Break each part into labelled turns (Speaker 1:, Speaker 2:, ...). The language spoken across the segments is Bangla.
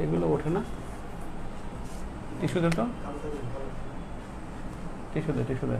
Speaker 1: এগুলো ওঠে না। টিস্যু দে তো, টিস্যু দে, টিস্যু দে।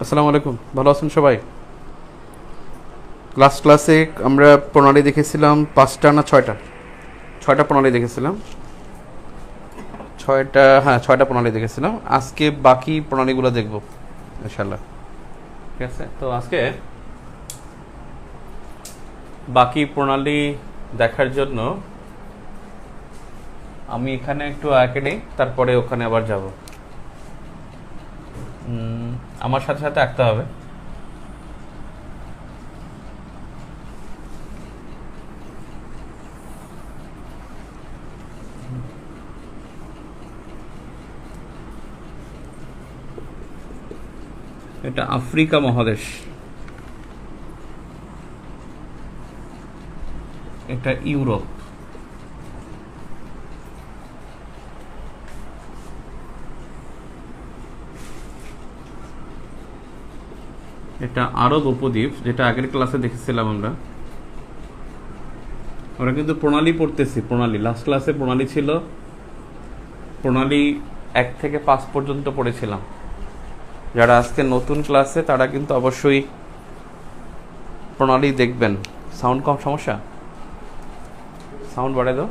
Speaker 1: আসসালামু আলাইকুম, ভালো আছেন সবাই? লাস্ট ক্লাসে আমরা প্রণালী দেখেছিলাম 5টা না 6টা, 6টা প্রণালী দেখেছিলাম, 6টা, হ্যাঁ 6টা প্রণালী দেখেছিলাম। আজকে বাকি প্রণালীগুলো দেখব ইনশাআল্লাহ, ঠিক আছে? তো আজকে বাকি প্রণালী দেখার জন্য আমি এখানে একটু আঁকে নিই, তারপরে ওখানে আবার যাব। আমার সাথে সাথে আঁকতে হবে। এটা আফ্রিকা মহাদেশ, এটা ইউরোপ, এটা আরব উপদ্বীপ, যেটা আগের ক্লাসে দেখেছিলাম আমরা। আমরা কিন্তু প্রণালী পড়তেছি, প্রণালী লাস্ট ক্লাসে প্রণালী ছিল, প্রণালী 1 থেকে 5 পর্যন্ত পড়েছিলাম। যারা আজকে নতুন ক্লাসে তারা কিন্তু অবশ্যই প্রণালী দেখবেন। সাউন্ড কম, সমস্যা? সাউন্ড বাড়াই দাও,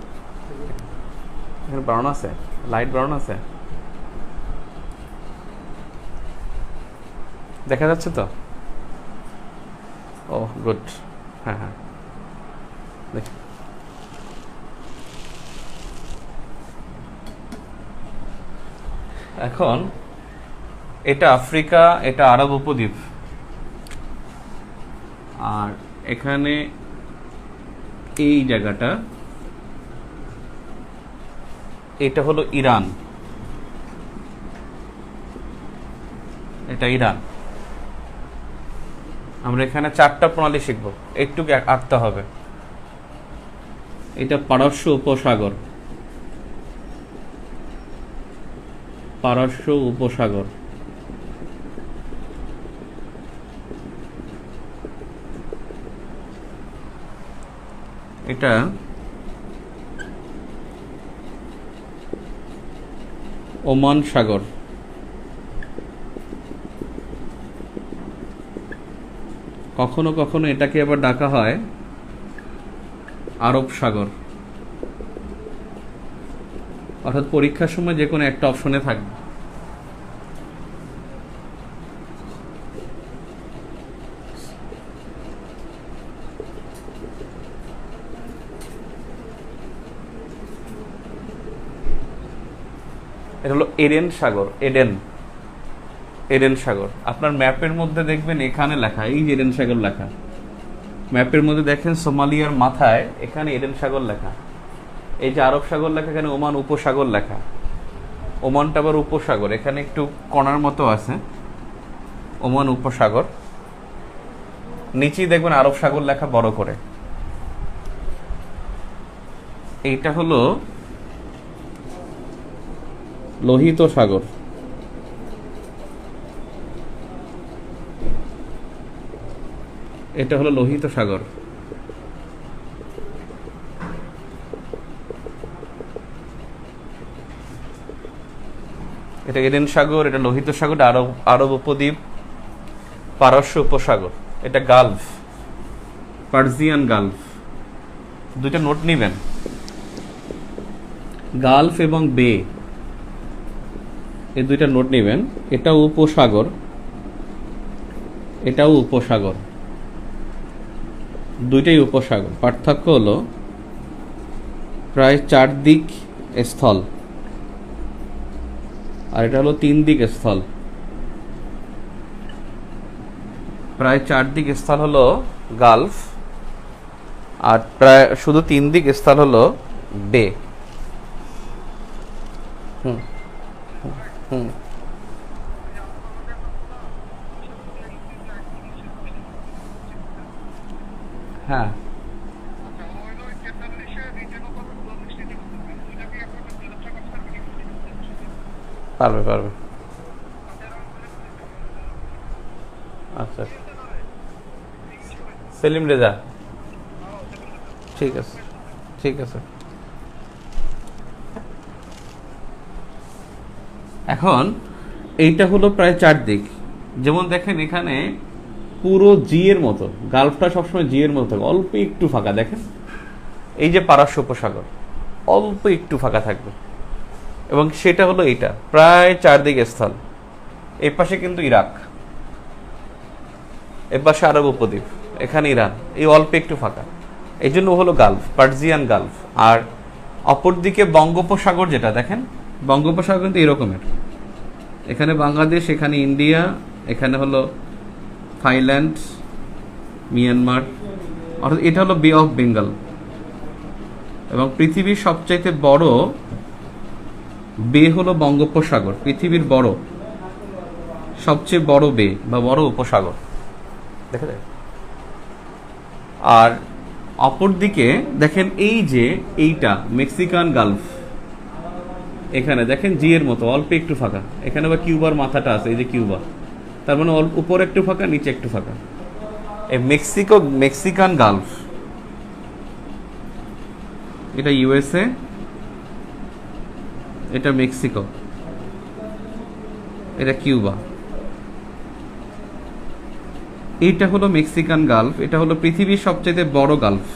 Speaker 1: এখানে বাড়ানো আছে, লাইট বাড়ানো আছে, দেখা যাচ্ছে তো? ও গুড, হ্যাঁ হ্যাঁ দেখ। এখন এটা আফ্রিকা, এটা আরব উপদ্বীপ, আর এখানে এই জায়গাটা, এটা হলো ইরান, এটা ইরান। আমরা এখানে 4টা প্রণালী শিখব, একটু আঁকতে হবে। এটা পারস্য উপসাগর, পারস্য উপসাগর। এটা ওমান সাগর, কখনো কখনো এটাকে আবার ডাকা হয় আরব সাগর। অর্থাৎ পরীক্ষার সময় যে কোনো একটা অপশনে থাকবে। এটা হলো এডেন সাগর, এডেন, এডেন সাগর। আপনার ম্যাপের মধ্যে দেখবেন এখানে লেখা, এই যে এডেন সাগর লেখা। ম্যাপের মধ্যে দেখেন সোমালিয়ার মাথায় এখানে এডেন সাগর লেখা, এই যে আরব সাগর লেখা, এখানে ওমান উপসাগর লেখা। ওমানটা আবার উপসাগর, এখানে একটু কণার মতো আছে, ওমান উপসাগর। নিচেই দেখবেন আরব সাগর লেখা বড় করে। এইটা হলো লোহিত সাগর। এটা হলো লোহিত সাগর। এটা এডেন সাগর, এটা লোহিত সাগর, আরব আরব উপদ্বীপ, পারস্য উপসাগর, এটা গালফ, পার্সিয়ান গালফ। দুইটা নোট নিবেন, গালফ এবং বে, এই দুইটা নোট নিবেন। এটাও উপসাগর, এটাও উপসাগর, দুইটাই উপসাগর। পার্থক্য হলো প্রায় 4 দিক স্থল, আর এটা হলো 3 দিক স্থল। প্রায় 4 দিক স্থল হলো গালফ, আর প্রায় শুধু 3 দিক স্থল হলো বে। হুম হুম হ্যাঁ, পারবে পারবে। আচ্ছা, সেলিম রেজা, ঠিক আছে ঠিক আছে। এখন এইটা হলো প্রায় 4 দিক। যেমন দেখেন এখানে পুরো জি এর মতো, গালফটা সবসময় জি এর মতো থাকে, অল্প একটু ফাঁকা। দেখেন এই যে পারস্য উপসাগর, অল্প একটু ফাঁকা থাকবে, এবং সেটা হলো এইটা প্রায় 4 দিক স্থল। এই পাশে কিন্তু ইরাক, এর পাশে আরব উপদ্বীপ, এখানে ইরান, এই অল্প একটু ফাঁকা, এই জন্য হলো গালফ, পার্সিয়ান গালফ। আর অপরদিকে বঙ্গোপসাগর, যেটা দেখেন বঙ্গোপসাগর কিন্তু এরকমের, এখানে বাংলাদেশ, এখানে ইন্ডিয়া, এখানে হলো থাইল্যান্ড, মিয়ানমার, অর্থাৎ এটা হলো বে অফ বেঙ্গল। এবং পৃথিবীর সবচাইতে বড় বে হলো বঙ্গোপসাগর, পৃথিবীর বড়, সবচেয়ে বড় বে বা বড় উপসাগর, দেখা যায়। আর অপরদিকে দেখেন এই যে এইটা মেক্সিকান গালফ, এখানে দেখেন জি এর মতো অল্প একটু ফাঁকা, এখানে আবার কিউবার মাথাটা আছে, এই যে কিউবা, তার মানে অল্প উপরে একটু ফাঁকা, নিচে একটু ফাঁকা। এই মেক্সিকান গালফ, এটা ইউএসএ, এটা মেক্সিকো, এটা কিউবা। এইটা হলো মেক্সিকান গালফ, এটা হলো পৃথিবীর সবচেয়ে বড় গালফ,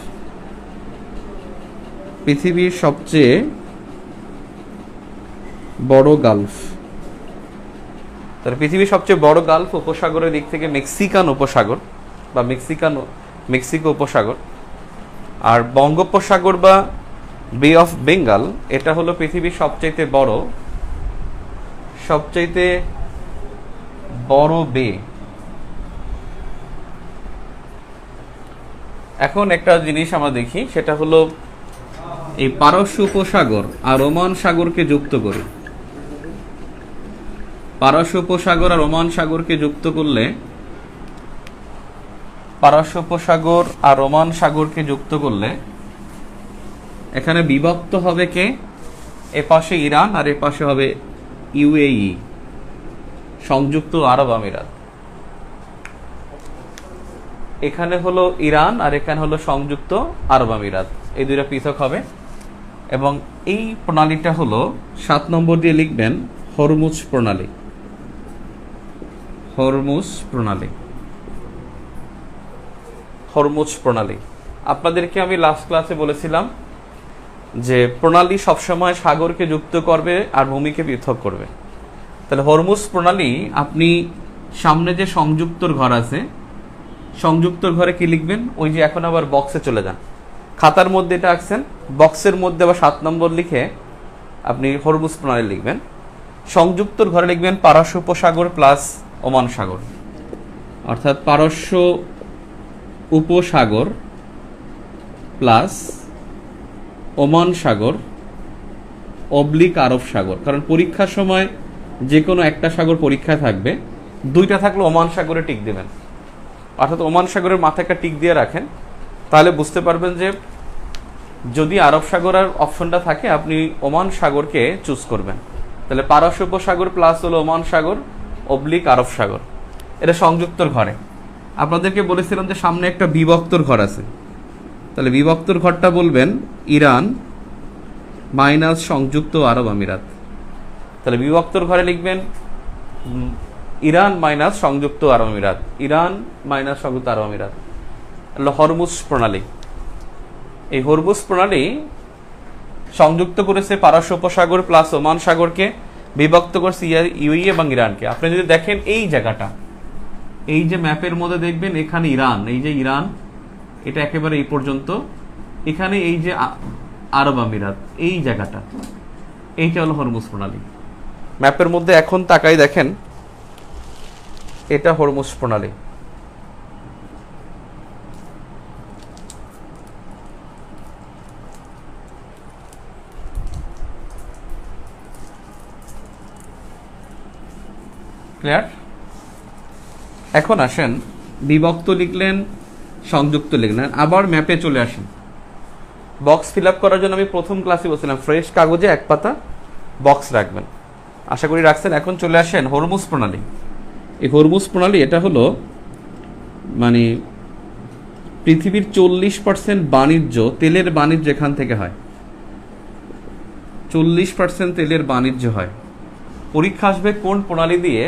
Speaker 1: পৃথিবীর সবচেয়ে বড় গালফ। তাহলে পৃথিবীর সবচেয়ে বড় গালফ উপসাগরের দিক থেকে মেক্সিকান উপসাগর বা মেক্সিকো উপসাগর। আর বঙ্গোপসাগর বা বে অফ বেঙ্গল, এটা হলো পৃথিবীর সবচাইতে বড় বে। এখন একটা জিনিস আমরা দেখি, সেটা হলো এই পারস্য উপসাগর আর ওমান সাগরকে যুক্ত করি। পারস্য উপসাগর আর ওমান সাগরকে যুক্ত করলে, পারস্য উপসাগর আর ওমান সাগরকে যুক্ত করলে এখানে বিভক্ত হবে কে? এপাশে ইরান আর এপাশে হবে ইউএই, সংযুক্ত আরব আমিরাত। এখানে হলো ইরান আর এখানে হলো সংযুক্ত আরব আমিরাত, এই দুইটা পৃথক হবে। এবং এই প্রণালীটা হলো 7 নম্বর দিয়ে লিখবেন হরমুজ প্রণালী। হরমুজ প্রণালী, হরমুজ প্রণালী। আপনাদেরকে আমি লাস্ট ক্লাসে বলেছিলাম যে প্রণালী সবসময় সাগরকে যুক্ত করবে আর ভূমিকে পৃথক করবে। তাহলে হরমুজ প্রণালী, আপনি সামনে যে সংযুক্তর ঘর আছে, সংযুক্তর ঘরে কি লিখবেন? ওই যে এখন আবার বক্সে চলে যান, খাতার মধ্যে এটা আঁকছেন, বক্সের মধ্যে আবার 7 নম্বর লিখে আপনি হরমুজ প্রণালী লিখবেন। সংযুক্তর ঘরে লিখবেন পারস্য উপসাগর প্লাস ওমান সাগর, অর্থাৎ পারস্য উপসাগর প্লাস ওমান সাগর অবলিক আরব সাগর, কারণ পরীক্ষার সময় যে কোনো একটা সাগর পরীক্ষায় থাকবে, দুইটা থাকলে ওমান সাগরে টিক দেবেন, অর্থাৎ ওমান সাগরের মাথায় একটা টিক দিয়ে রাখেন, তাহলে বুঝতে পারবেন যে যদি আরব সাগরের অপশনটা থাকে আপনি ওমান সাগরকে চুজ করবেন। তাহলে পারস্য উপসাগর প্লাস হলো ওমান সাগর অবলিক আরব সাগর, এটা সংযুক্তর ঘরে। আপনাদেরকে বলেছিলাম যে সামনে একটা বিভক্তর ঘর আছে, তাহলে বিভক্তর ঘরটা বলবেন ইরান মাইনাস সংযুক্ত আরব আমিরাত। তাহলে বিভক্তর ঘরে লিখবেন ইরান মাইনাস সংযুক্ত আরব আমিরাত, ইরান মাইনাস সংযুক্ত আরব আমিরাত। হরমুজ প্রণালী, এই হরমুজ প্রণালী সংযুক্ত করেছে পারস্য উপসাগর প্লাস ওমান সাগরকে, বিভক্ত করছে ইউএই এবং ইরানকে। আপনি যদি দেখেন এই জায়গাটা, এই যে ম্যাপের মধ্যে দেখবেন এখানে ইরান, এই যে ইরান, এটা একেবারে এই পর্যন্ত, এখানে এই যে আরব আমিরাত, এই জায়গাটা, এইটা হলো হরমুজ প্রণালী। ম্যাপের মধ্যে এখন তাকাই দেখেন, এটা হরমুজ প্রণালী। ক্লিয়ার? এখন আসেন, বিভক্ত লিখলেন, সংযুক্ত লিখলেন, আবার ম্যাপে চলে আসেন। বক্স ফিল আপ করার জন্য আমি প্রথম ক্লাসে বলছিলাম ফ্রেশ কাগজে এক পাতা বক্স রাখবেন, আশা করি রাখছেন। এখন চলে আসেন হরমুজ প্রণালী। এই হরমুজ প্রণালী এটা হলো মানে পৃথিবীর 40% বাণিজ্য, তেলের বাণিজ্য এখান থেকে হয়, 40% তেলের বাণিজ্য হয়। পরীক্ষা আসবে কোন প্রণালী দিয়ে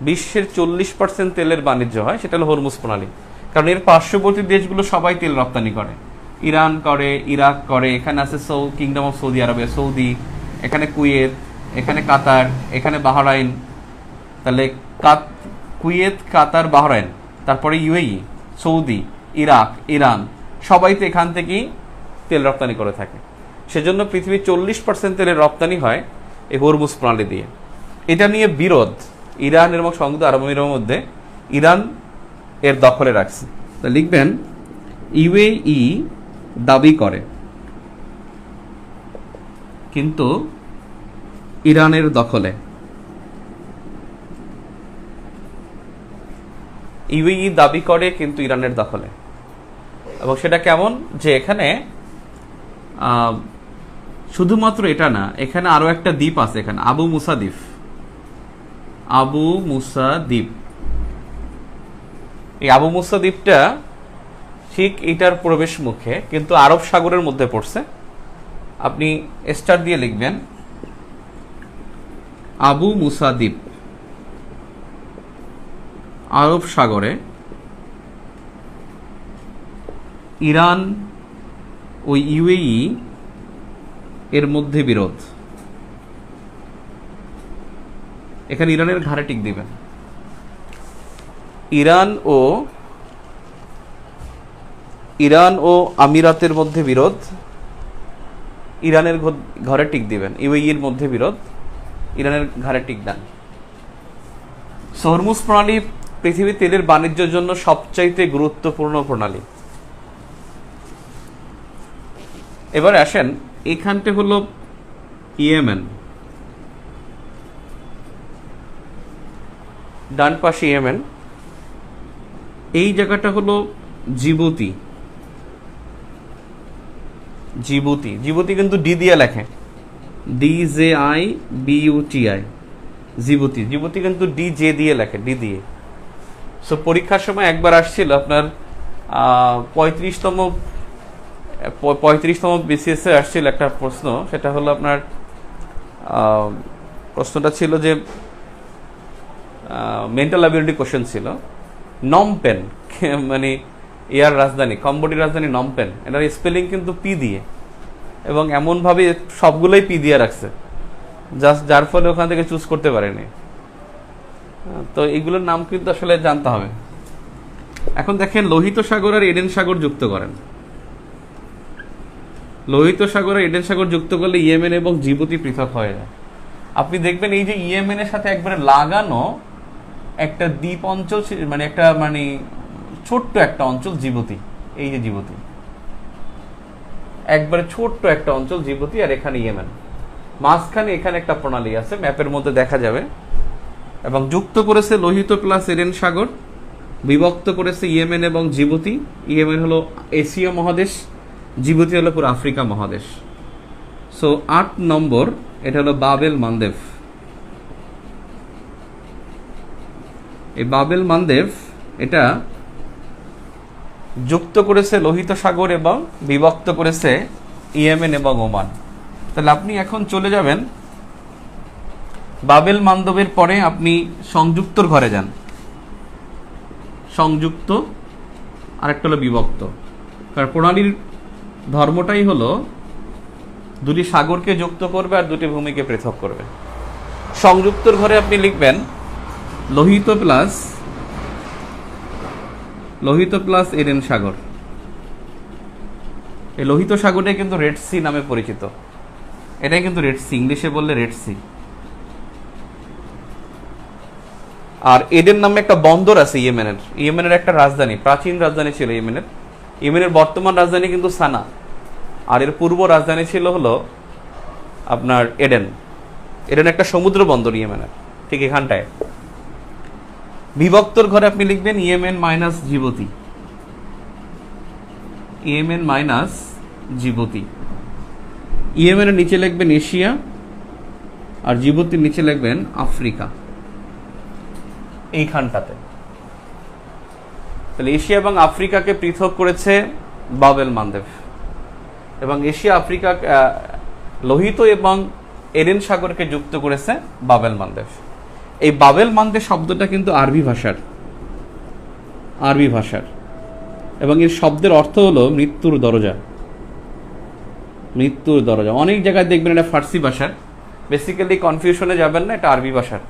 Speaker 1: বিশ্বের 40% তেলের বাণিজ্য হয়, সেটা হলো হরমুজ প্রণালী। কারণ এর পার্শ্ববর্তী দেশগুলো সবাই তেল রপ্তানি করে, ইরান করে, ইরাক করে, এখানে আছে কিংডম অফ সৌদি আরবে, সৌদি, এখানে কুয়েত, এখানে কাতার, এখানে বাহরাইন। তাহলে কুয়েত, কাতার, বাহরাইন, তারপরে ইউএই, সৌদি, ইরাক, ইরান, সবাই তো এখান থেকেই তেল রপ্তানি করে থাকে। সেজন্য পৃথিবীর 40% তেলের রপ্তানি হয় এই হরমুজ প্রণালী দিয়ে। এটা নিয়ে বিরোধ ইরান এবং সংযুক্ত আরব আমিরাতের মধ্যে, ইরান এর দখলে রাখছে। তা লিখবেন ইউএই দাবি করে কিন্তু ইরানের দখলে। ইউএই দাবি করে কিন্তু ইরানের দখলে। এবং সেটা কেমন, যে এখানে শুধুমাত্র এটা না, এখানে আরো একটা দ্বীপ আছে, এখানে আবু মুসা দ্বীপ, আবু মুসা দ্বীপ। এই আবু মুসা দ্বীপটা ঠিক এটার প্রবেশ মুখে, কিন্তু আরব সাগরের মধ্যে পড়ছে। আপনি স্টার দিয়ে লিখবেন আবু মুসা দ্বীপ, আরব সাগরে, ইরান ও ইউএই এর মধ্যে বিরোধ। এখানে ইরানের ঘাড়ে টিক দিবেন, ইরান ও আমিরাতের মধ্যে বিরোধ, ইরানের ঘরে টিক দিবেন। ইউএই এর মধ্যে বিরোধ, ইরানের ঘাড়ে টিক দেন। হরমুজ প্রণালী পৃথিবীর তেলের বাণিজ্যের জন্য সবচাইতে গুরুত্বপূর্ণ প্রণালী। এবারে আসেন, এখানটা হলো ইয়েমেন, ডান পাশে ইয়েমেন, এই জায়গাটা হলো জিবুতি। জিবুতি, জিবুতি কিন্তু ডি দিয়ে লেখে, DJIBUTI, জিবুতি। জিবুতি কিন্তু DJ দিয়ে লেখে, ডি দিয়ে। সো পরীক্ষার সময় একবার আসছিল আপনার 35তম BCS এ আসছিল একটা প্রশ্ন, সেটা হলো আপনার প্রশ্নটা ছিল যে মেন্টাল অ্যাবিলিটি কোশ্চেন ছিল, নমপেন মানে ইয়ার রাজধানী, কম্বোডিয়ার রাজধানী নমপেন, এটার স্পেলিং কিন্তু পি দিয়ে, এবং এমনভাবে সবগুলোই পি দিয়ে রাখছে, জাস্ট যার ফলে ওখান থেকে চুজ করতে পারেনি। তো এইগুলোর নাম কিন্তু আসলে জানতে হবে। এখন দেখেন, লোহিত সাগর আর এডেন সাগর যুক্ত করেন। লোহিত সাগর আর এডেন সাগর যুক্ত করলে ইয়েমেন এবং জিবুতি পৃথক হয়ে যায়। আপনি দেখবেন এই যে ইয়েমেনের সাথে একবারে লাগানো একটা দ্বীপ অঞ্চল, মানে একটা মানে ছোট্ট একটা অঞ্চল জিবুতি, এই যে জিবুতি, একবারে ছোট্ট একটা অঞ্চল জিবুতি, আর এখানে ইয়েমেন। মাঝখানে এখানে একটা প্রণালী আছে, ম্যাপের মধ্যে দেখা যাবে, এবং যুক্ত করেছে লোহিত প্লাস এডেন সাগর, বিভক্ত করেছে ইয়েমেন এবং জিবুতি। ইয়েমেন হলো এশিয়া মহাদেশ, জিবুতি হলো পুরো আফ্রিকা মহাদেশ। সো 8 নম্বর, এটা হলো বাবেল মানদেব। এই বাবেল মানদেব এটা যুক্ত করেছে লোহিত সাগর এবং বিভক্ত করেছে ইয়েমেন এবং ওমান। তাহলে আপনি এখন চলে যাবেন বাবেল মানদেবের পরে আপনি সংযুক্তর ঘরে যান। সংযুক্ত আর একটা হলো বিভক্ত, কারণ প্রণালীর ধর্মটাই হলো দুটি সাগরকে যুক্ত করবে আর দুটি ভূমিকে পৃথক করবে। সংযুক্তর ঘরে আপনি লিখবেন লোহিত প্লাস এডেন সাগর। এই লোহিত সাগরটাই কিন্তু রেড সি নামে পরিচিত, এটাই কিন্তু রেড সি, ইংলিশে বললে রেড সি। আর এডেন নামে একটা বন্দর আছে ইয়েমেনের, ইয়েমেনের একটা রাজধানী, প্রাচীন রাজধানী ছিল ইয়েমেনের। ইয়েমেনের বর্তমান রাজধানী কিন্তু সানা, আর এর পূর্ব রাজধানী ছিল হলো আপনার এডেন। এডেন একটা সমুদ্র বন্দর ইয়েমেনের, ঠিক এখানটায়। বিভক্তর ঘরে আপনি লিখবেন Yemen minus Djibouti, Yemen minus Djibouti. ইয়েমেনের নিচে লিখবেন এশিয়া, আর জিবুতির নিচে লিখবেন আফ্রিকা, এইখানটাতে। তাহলে এশিয়া এবং আফ্রিকাকে পৃথক করেছে বাবেল মানদেব, এবং এশিয়া আফ্রিকা লোহিত এবং এডেন সাগরকে যুক্ত করেছে বাবেল মানদেব। এই বাবেল মানদেব শব্দটা কিন্তু আরবি ভাষার, এবং এর শব্দের অর্থ হলো মৃত্যুর দরজা। মৃত্যুর দরজা অনেক জায়গায় দেখবেন এটা ফার্সি ভাষার, বেসিক্যালি কনফিউশনে যাবেন না, এটা আরবি ভাষার।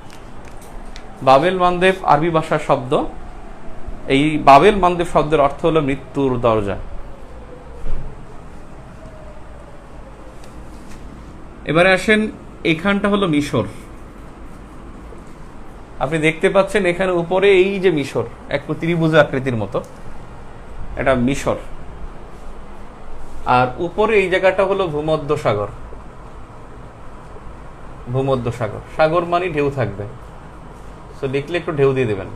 Speaker 1: বাবেল মানদেব আরবি ভাষার শব্দ। এই বাবেল মানদেব শব্দের অর্থ হলো মৃত্যুর দরজা। এবারে আসেন, এখানটা হলো মিশর। আপনি দেখতে পাচ্ছেন এখানে উপরে এই যে মিশর, এক ত্রিভুজ আকৃতির মতো, এটা মিশর। আর উপরে এই জায়গাটা হলো ভূমধ্য সাগর। ভূমধ্য সাগর, সাগর মানে ঢেউ থাকবে, তো লিখলে একটু ঢেউ দিয়ে দেবেন।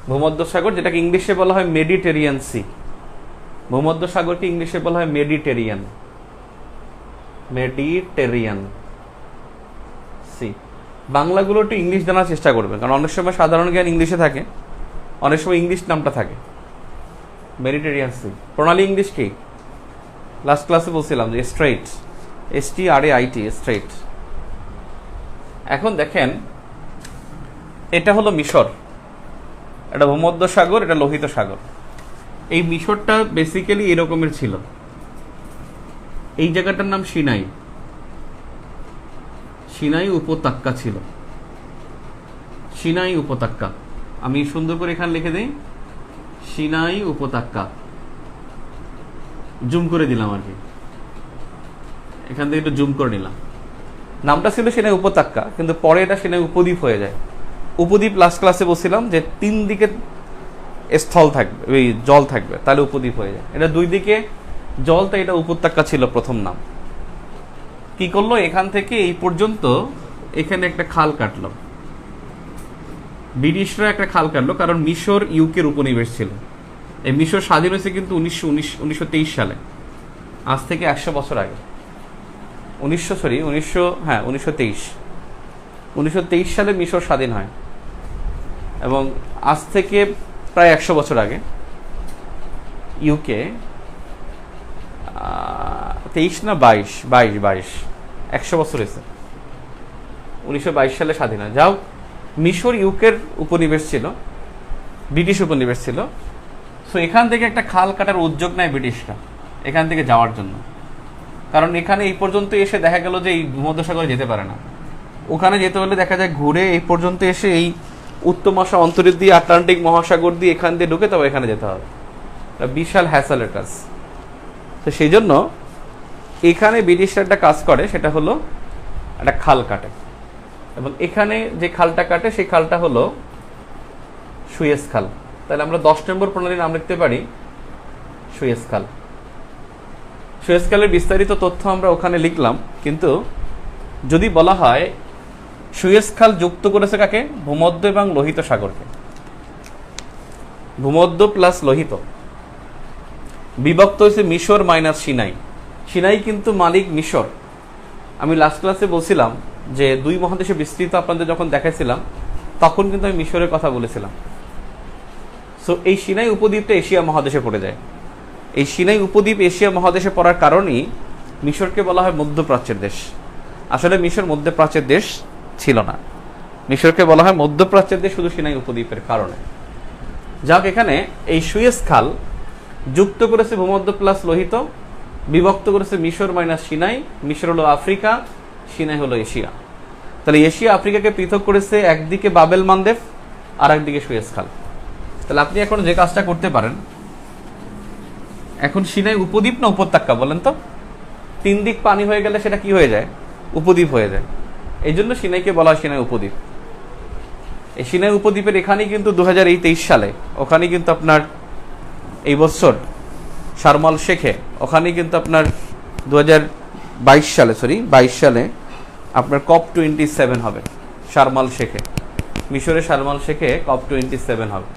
Speaker 1: ভূমধ্য সাগর, যেটাকে ইংলিশে বলা হয় মেডিটেরিয়ান সি। ভূমধ্য সাগরকে ইংলিশে বলা হয় মেডিটেরিয়ান সি। বাংলাগুলো একটু ইংলিশ জানার চেষ্টা করবেন, কারণ অনেক সময় সাধারণ জ্ঞান ইংলিশে থাকে, অনেক সময় ইংলিশ নামটা থাকে। মেডিটেরিয়ান সি প্রণালী ইংলিশ কি? লাস্ট ক্লাসে বলছিলাম যে স্ট্রেইট, STRAIT, স্ট্রেইট। এখন দেখেন, এটা হলো মিশর, এটা ভূমধ্য সাগর, এটা লোহিত সাগর। এই মিশরটা বেসিক্যালি এরকমের ছিল। এই জায়গাটার নাম সিনাই, সিনাই উপত্যকা ছিল, সিনাই উপত্যকা। আমি সুন্দর করে এখানে লিখে দিই সিনাই উপত্যকা, জুম করে দিলাম আর কি, এখান থেকে একটু জুম করে নিলাম। নামটা ছিল সিনাই উপত্যকা, কিন্তু পরে এটা সিনাই উপদ্বীপ হয়ে যায়। উপদ্বীপ লাস্ট ক্লাসে বলছিলাম যে 3 দিকে স্থল থাকবে, ওই জল থাকবে, তাহলে উপদ্বীপ হয়ে যায়। এটা 2 দিকে জল, তাই এটা উপত্যকা ছিল প্রথম নাম। কি করলো, এখান থেকে এই পর্যন্ত এখানে একটা খাল কাটলো, ব্রিটিশরা একটা খাল কাটলো, কারণ মিশর ইউকের উপনিবেশ ছিল। এই মিশর স্বাধীন হয়েছে কিন্তু 1923 সালে, আজ থেকে 100 বছর আগে। 1923 সালে মিশর স্বাধীন হয়, এবং আজ থেকে প্রায় 100 বছর আগে ইউকে 23 না 22 100 বছর হয়েছে, 1922 সালে স্বাধীন হয়। যাও, মিশর ইউকের উপনিবেশ ছিল, ব্রিটিশ উপনিবেশ ছিল। সো এখান থেকে একটা খাল কাটার উদ্যোগ নেয় ব্রিটিশরা এখান থেকে যাওয়ার জন্য, কারণ এখানে এই পর্যন্ত এসে দেখা গেল যে এই ভূমধ্যসাগরে যেতে পারে না। ওখানে যেতে হলে দেখা যায় ঘুরে এই পর্যন্ত এসে এই উত্তর মহাসাগর অন্তরীপ দিয়ে আটলান্টিক মহাসাগর দিয়ে এখান দিয়ে ঢুকে তবে এখানে যেতে হবে, বিশাল হ্যাসেলের কাজ। তো সেই জন্য এখানে ব্রিটিশরা একটা কাজ করে, সেটা হলো একটা খাল কাটে, এবং এখানে যে খালটা কাটে সেই খালটা হলো সুয়েজ খাল। তাহলে আমরা 10 নম্বর প্রণালীর নাম লিখতে পারি সুয়েজ খাল। সুয়েজ খালের বিস্তারিত তথ্য আমরা ওখানে লিখলাম, কিন্তু যদি বলা হয় সুয়েজ খাল যুক্ত করেছে কাকে? ভূমধ্য এবং লোহিত সাগরকে। ভূমধ্য প্লাস লোহিত, বিভক্ত হয়েছে মিশর মাইনাস সিনাই। সিনাই কিন্তু মালিক মিশর। আমি লাস্ট ক্লাসে বলছিলাম যে দুই মহাদেশে বিস্তৃত আপনাদের যখন দেখাইছিলাম তখন কিন্তু আমি মিশরের কথা বলেছিলাম। সো এই সিনাই উপদ্বীপটা এশিয়া মহাদেশে পড়ে যায়। এই সিনাই উপদ্বীপ এশিয়া মহাদেশে পড়ার কারণেই মিশরকে বলা হয় মধ্যপ্রাচ্যের দেশ। আসলে মিশর মধ্যপ্রাচ্যের দেশ ছিল না, মিশরকে বলা হয় মধ্যপ্রাচ্যের দেশ শুধু সিনাই উপদ্বীপের কারণে। যাক, এখানে এই সুয়েজ খাল যুক্ত করেছে ভূমধ্য প্লাস লোহিত, বিভক্ত করেছে মিশর মাইনাস সিনাই। মিশর হলো আফ্রিকা, সিনাই হলো এশিয়া। তাহলে এশিয়া আফ্রিকাকে পৃথক করেছে একদিকে বাবেল মানদেব আর একদিকে সুয়েজ খাল। তাহলে আপনি এখন যে কাজটা করতে পারেন, এখন সিনাই উপদ্বীপ না উপত্যকা বলেন তো? তিন দিক পানি হয়ে গেলে সেটা কি হয়ে যায়? উপদ্বীপ হয়ে যায়। এই জন্য সিনাইকে বলা হয় সিনাই উপদ্বীপ। এই সিনাই উপদ্বীপের এখানেই কিন্তু 2023 সালে, ওখানেই কিন্তু আপনার এই বছর শারমাল শেখে, ওখানেই কিন্তু আপনার 22 সালে আপনার COP27 হবে শারমাল শেখে, মিশরের শারমাল শেখে COP27 হবে।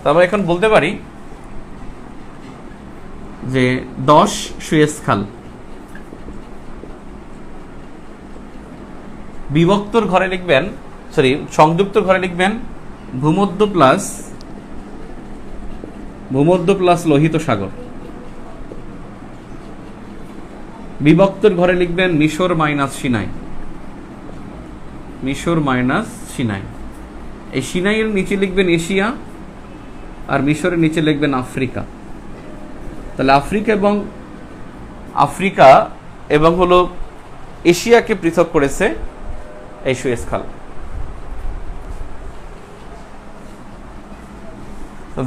Speaker 1: তো আমরা এখন বলতে পারি যে 10 সুয়েজ খাল বিভক্তর ঘরে লিখবেন, সংযুক্ত ঘরে লিখবেন ভূমধ্য প্লাস লোহিত সাগর। বিভক্তর ঘরে লিখবেন মিশর মাইনাস সিনাই। মিশর মাইনাস সিনাই। এই সিনাইয়ের নিচে লিখবেন এশিয়া, আর মিশরের নিচে লিখবেন আফ্রিকা। তাহলে আফ্রিকা এবং হলো এশিয়াকে পৃথক করেছে এই সুয়েজ খাল।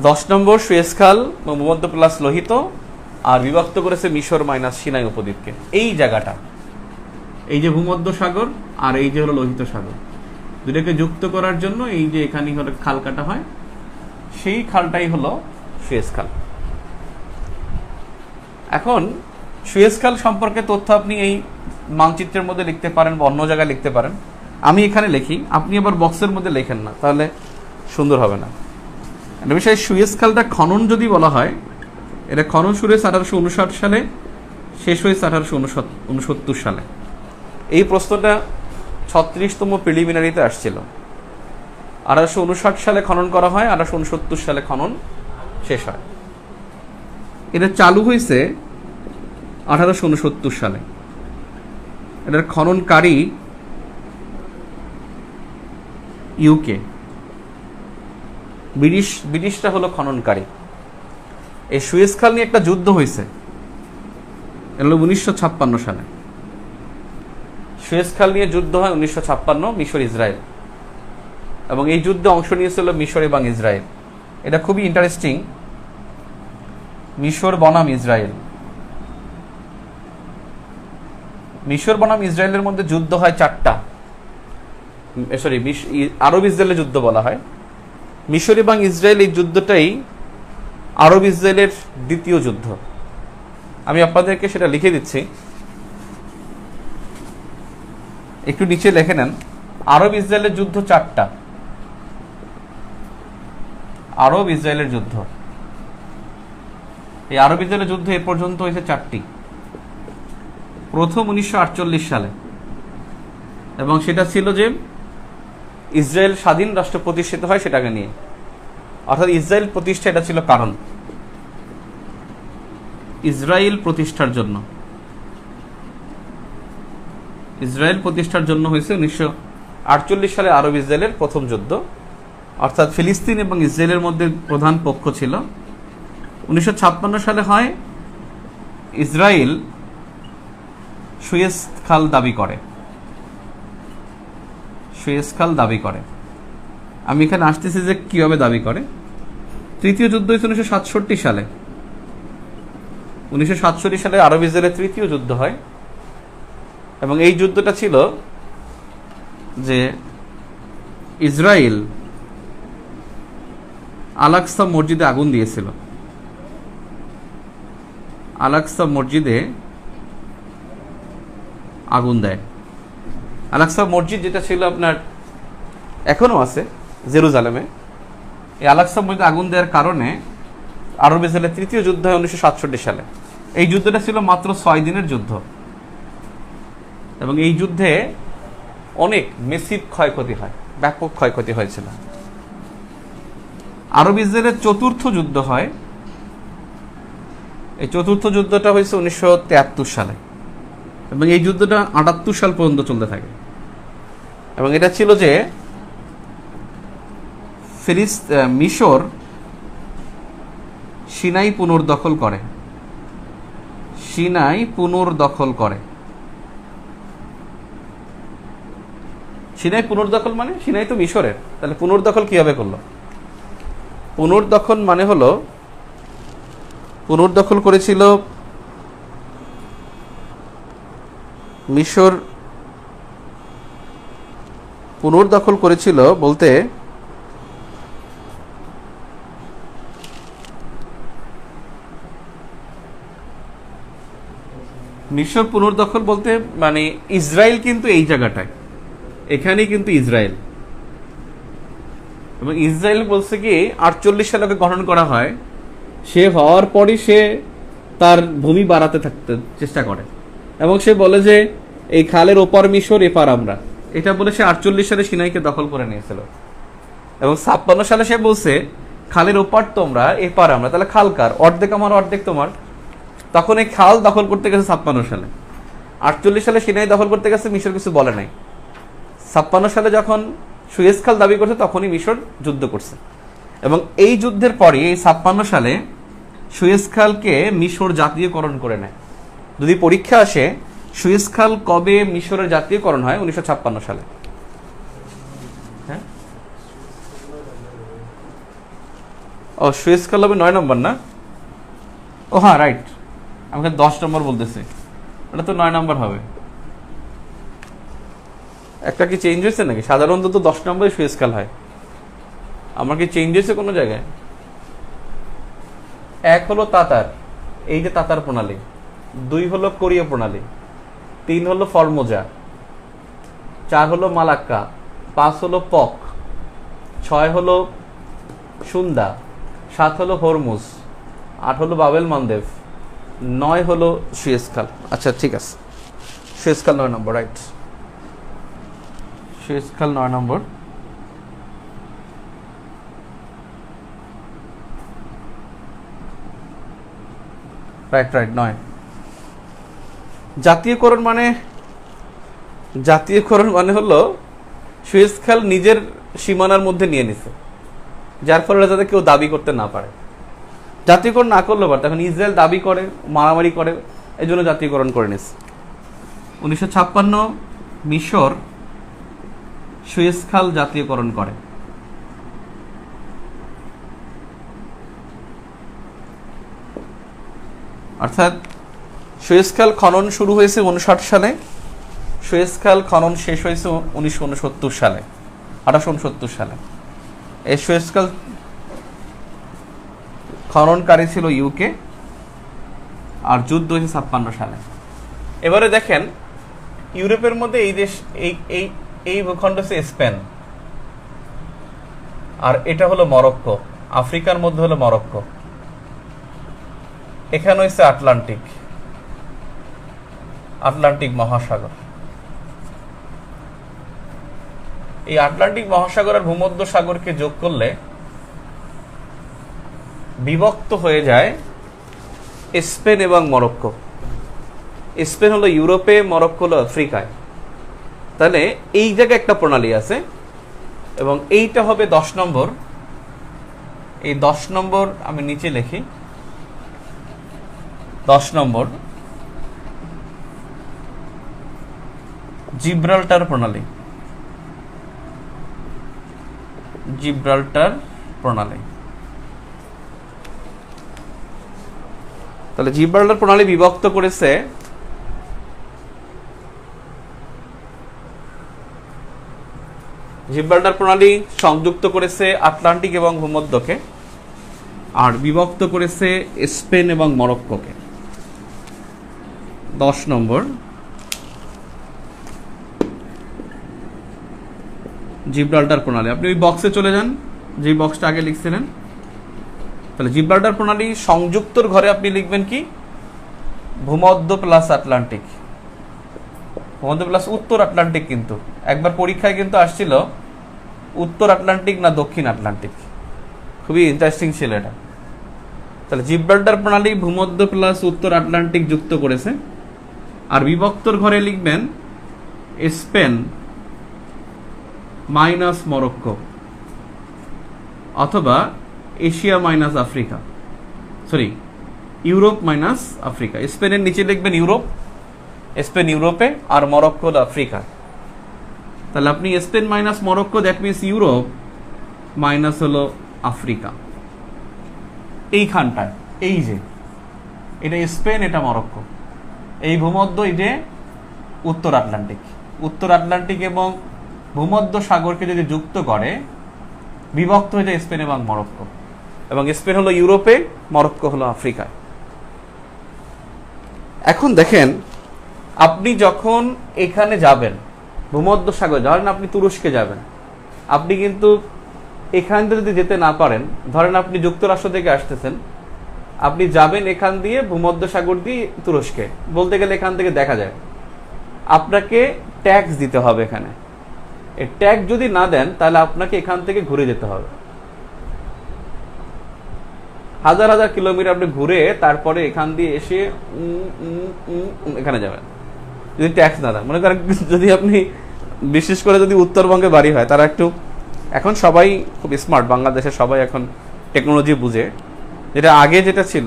Speaker 1: 10 নম্বর সুয়েজ খাল ভূমধ্য প্লাস লোহিত, আর বিভক্ত করেছে মিশর মাইনাস সিনাই উপদ্বীপকে। এই জায়গাটা, এই যে ভূমধ্য সাগর আর এই যে হলো লোহিত সাগর, দুটোকে যুক্ত করার জন্য এই যে এখানে হলো খাল কাটা হয়, সেই খালটাই হলো সুয়েজ খাল। এখন সুয়েজ খাল সম্পর্কে তথ্য আপনি এই মানচিত্রের মধ্যে লিখতে পারেন বা অন্য জায়গায় লিখতে পারেন। আমি এখানে লিখি, আপনি আবার বক্সের মধ্যে লেখেন না, তাহলে সুন্দর হবে না। একটা বিষয়, সুয়েজ খালটা খনন যদি বলা হয়, এটা খনন শুরু হয়েছে 1859 সালে, শেষ হয়েছে 1869 সালে। এই প্রশ্নটা 36তম প্রিলিমিনারিতে আসছিল। 1859 সালে খনন করা হয়, 1869 সালে খনন শেষ হয়। এটা চালু হয়েছে 1869 সালে। এটার খননকারী ইউকে, ব্রিটিশরা হলো খননকারী। এই সুয়েজ খাল নিয়ে একটা যুদ্ধ হয়েছে, এটা হলো 1956 সালে। সুয়েজ খাল নিয়ে যুদ্ধ হয় 1956, মিশর ইসরায়েল, এবং এই যুদ্ধে অংশ নিয়েছিল মিশর এবং ইসরায়েল। এটা খুবই ইন্টারেস্টিং। মিশর বনাম ইসরায়েল, মিশর বনাম ইসরায়েলের মধ্যে যুদ্ধ হয় 4টা। আরব ইসরায়েলের যুদ্ধ বলা হয়। মিশর এবং ইসরায়েল, এই যুদ্ধটাই আরব ইসরায়েলের দ্বিতীয় যুদ্ধ। আমি আপনাদেরকে সেটা লিখে দিচ্ছি, একটু নিচে লিখে নেন। আরব ইসরায়েলের যুদ্ধ 4টা। আরব ইসরায়েলের যুদ্ধ, এই আরব ইসরায়েলের যুদ্ধ এ পর্যন্ত হয়েছে 4টি। প্রথম 1948 সালে, এবং সেটা ছিল যে ইসরায়েল স্বাধীন রাষ্ট্র প্রতিষ্ঠিত হয় সেটাকে নিয়ে, অর্থাৎ ইসরায়েল প্রতিষ্ঠা, এটা ছিল কারণ। ইসরায়েল প্রতিষ্ঠার জন্য হয়েছে 1948 সালে আরব ইসরায়েলের প্রথম যুদ্ধ, অর্থাৎ ফিলিস্তিন এবং ইসরায়েলের মধ্যে প্রধান পক্ষ ছিল। 1956 সালে হয়, ইসরায়েল সুয়েজ খাল দাবি করে। আমি এখানে আসতেছি যে কিভাবে দাবি করে। তৃতীয় যুদ্ধ হয়েছে 1967 সালে। 1967 সালে আরব ইসরায়েলের তৃতীয় যুদ্ধ হয়, এবং এই যুদ্ধটা ছিল যে ইসরায়েল আল আকসা মসজিদে আগুন দিয়েছিল। আল আকসা মসজিদে আগুন দেয়। আল আকসা মসজিদ যেটা ছিল আপনার এখনো আছে জেরুজালেমে, এই আল আকসা মসজিদে আগুন দেওয়ার কারণে আরব ইসরায়েলের তৃতীয় যুদ্ধ হয় 1967 সালে। এই যুদ্ধটা ছিল মাত্র 6 দিনের যুদ্ধ এবং এই যুদ্ধে অনেক মেসিভ ক্ষয়ক্ষতি হয়, ব্যাপক ক্ষয়ক্ষতি হয়েছিল। আরব ইসরায়েলের চতুর্থ যুদ্ধ হয়, এই চতুর্থ যুদ্ধটা হয়েছে 1973 সালে এবং এই যুদ্ধটা 78 সাল পর্যন্ত চলতে থাকে। এবং এটা ছিল যে মিশর সিনাই পুনর্দখল করে, সিনাই পুনর্দখল করে। সিনাই পুনর্দখল মানে সিনাই তো মিশরের, তাহলে পুনর্দখল কিভাবে করলো? পুনর্দখল মানে হলো পুনর্দখল করেছিল মিশর, পুনর্দখল করেছিল বলতে মিশর পুনর্দখল বলতে মানে ইসরায়েল কিন্তু এই জায়গাটায়, এখানেই কিন্তু ইসরায়েল, এবং ইসরায়েল বলছে কি 48 সালে গঠন করা হয়, সে হওয়ার পরই সে তার ভূমি বাড়াতে থাকতে চেষ্টা করে এবং সে বলে যে এই খালের ওপার মিশর এপার আমরা, এটা বলে সে 48 সালে সিনাইকে দখল করে নিয়েছিল এবং 56 সালে সে বলছে খালের ওপার তোমরা এপার আমরা, তাহলে খাল কার? অর্ধেক আমার অর্ধেক তোমার। তখন এই খাল দখল করতে গেছে 56 সালে। 48 সালে সিনাই দখল করতে গেছে, মিশর কিছু বলে নাই। 56 সালে যখন সুয়েজ খাল দাবি করছে তখনই মিশর যুদ্ধ করছে এবং এই যুদ্ধের পরে এই 56 সালে সুয়েজ খালকে মিশর জাতীয়করণ করে নেয়। যদি পরীক্ষা আসে সুয়েজ খাল কবে মিশরের জাতীয়করণ হয়? 1956 সালে। হ্যাঁ, ও সুয়েজ খাল হবে 9 নম্বর না? ও হ্যাঁ রাইট, আমাকে 10 নম্বর বলতেছে, এটা তো 9 নম্বর হবে। একটা কি চেঞ্জ হয়েছে নাকি? সাধারণত তো 10 নম্বরে সুয়েজ খাল হয়, আমার কি চেঞ্জ হয়েছে কোনো জায়গায়? 1 হলো তাতার, এই যে তাতার প্রণালী, 2 হলো কোরীয় প্রণালী, 3 হলো ফরমোজা, 4 হলো মালাক্কা, 5 হলো পক, 6 হলো সুন্দা, 7 হলো হরমুজ, 8 হলো বাবেল মানদেব, 9 হলো সুয়েজ খাল। আচ্ছা ঠিক আছে, সুয়েজ খাল 9 নম্বর, রাইট, সুয়েজ খাল 9 নম্বর। Right right 9। জাতীয়করণ মানে হলো সুয়েজ খাল নিজের সীমানার মধ্যে নিয়ে নিছে, যার ফলে যাতে কেউ দাবি করতে না পারে। জাতীয়করণ না করলেও পারত, এখন ইসরায়েল দাবি করে, মারামারি করে, এই জন্য জাতীয়করণ করে নিছে। 1956 মিশর সুয়েজ খাল জাতীয়করণ করে। অর্থাৎ সুয়েজ খাল খনন শুরু হয়েছে 1959 সালে, সুয়েজ খাল খনন শেষ হয়েছে 1969 সালে, 1869 সালে। এই সুয়েজ খাল খননকারী ছিল ইউকে, আর যুদ্ধ হয়েছে 56 সালে। এবারে দেখেন ইউরোপের মধ্যে এই দেশ, এই ভূখণ্ড হচ্ছে স্পেন, আর এটা হলো মরক্কো। আফ্রিকার মধ্যে হলো মরক্কো, এখানে হচ্ছে আটলান্টিক মহাসাগর। এই আটলান্টিক মহাসাগর আর ভূমধ্য সাগরকে যোগ করলে বিভক্ত হয়ে যায় স্পেন এবং মরক্কো। স্পেন হলো ইউরোপে, মরক্কো হলো আফ্রিকায়। তাহলে এই জায়গায় একটা প্রণালী আছে এবং এইটা হবে 10 নম্বর। এই 10 নম্বর আমি নিচে লিখি, 10 নম্বর জিব্রাল্টার প্রণালী। জিব্রাল্টার প্রণালী, তাহলে জিব্রাল্টার প্রণালী বিভক্ত করেছে জিব্রাল্টার প্রণালী সংযুক্ত করেছে আটলান্টিক এবং ভূমধ্যকে, আর বিভক্ত করেছে স্পেন এবং মরক্কোকে। 10 নম্বর, জিব্রাল্টার প্রণালী। আপনি ওই বক্সে চলে যান, যে বক্সটা আগে লিখছিলেন। তাহলে জিব্রাল্টার প্রণালী সংযুক্তর ঘরে আপনি লিখবেন কি? ভূমধ্য প্লাস আটলান্টিক, ভূমধ্য প্লাস উত্তর আটলান্টিক। কিন্তু একবার পরীক্ষায় কিন্তু আসছিল উত্তর আটলান্টিক না দক্ষিণ আটলান্টিক, খুবই ইন্টারেস্টিং ছিল এটা। তাহলে জিব্রাল্টার প্রণালী ভূমধ্য প্লাস উত্তর আটলান্টিক যুক্ত করেছে। আর বিভক্তর ঘরে লিখবেন স্পেন মাইনাস মরক্কো, অথবা Asia minus Africa, sorry Europe minus Africa. স্পেনের নিচে লিখবেন ইউরোপ, স্পেন ইউরোপে, আর মরক্কো আফ্রিকা। তাহলে আপনি Spain minus Morocco, that means Europe minus হলো আফ্রিকা। এইখানটায় এই যে এটা স্পেন, এটা মরক্কো, এই ভূমধ্য, এই যে উত্তর আটলান্টিক। উত্তর আটলান্টিক এবং ভূমধ্য সাগরকে যদি যুক্ত করে বিভক্ত হয়ে যায় স্পেন এবং মরক্কো, এবং স্পেন হলো ইউরোপে, মরক্কো হলো আফ্রিকায়। এখন দেখেন, আপনি যখন এখানে যাবেন ভূমধ্য সাগর, ধরেন আপনি তুরস্কে যাবেন, আপনি কিন্তু এখান থেকে যদি যেতে না পারেন, ধরেন আপনি যুক্তরাষ্ট্র থেকে আসতেছেন, আপনি যাবেন এখান দিয়ে ভূমধ্য সাগর দিয়ে তুরস্কে, বলতে গেলে এখান থেকে দেখা যায়। আপনাকে ট্যাক্স দিতে হবে এখানে। এই ট্যাক্স যদি না দেন তাহলে আপনাকে এখান থেকে ঘুরে যেতে হবে, হাজার হাজার কিলোমিটার আপনি ঘুরে তারপরে এখান দিয়ে এসে এখানে যাবেন, যদি ট্যাক্স না দেন। মনে করেন যদি আপনি, বিশেষ করে যদি উত্তরবঙ্গে বাড়ি হয়, তারা একটু, এখন সবাই খুব স্মার্ট, বাংলাদেশের সবাই এখন টেকনোলজি বুঝে। যেটা আগে যেটা ছিল,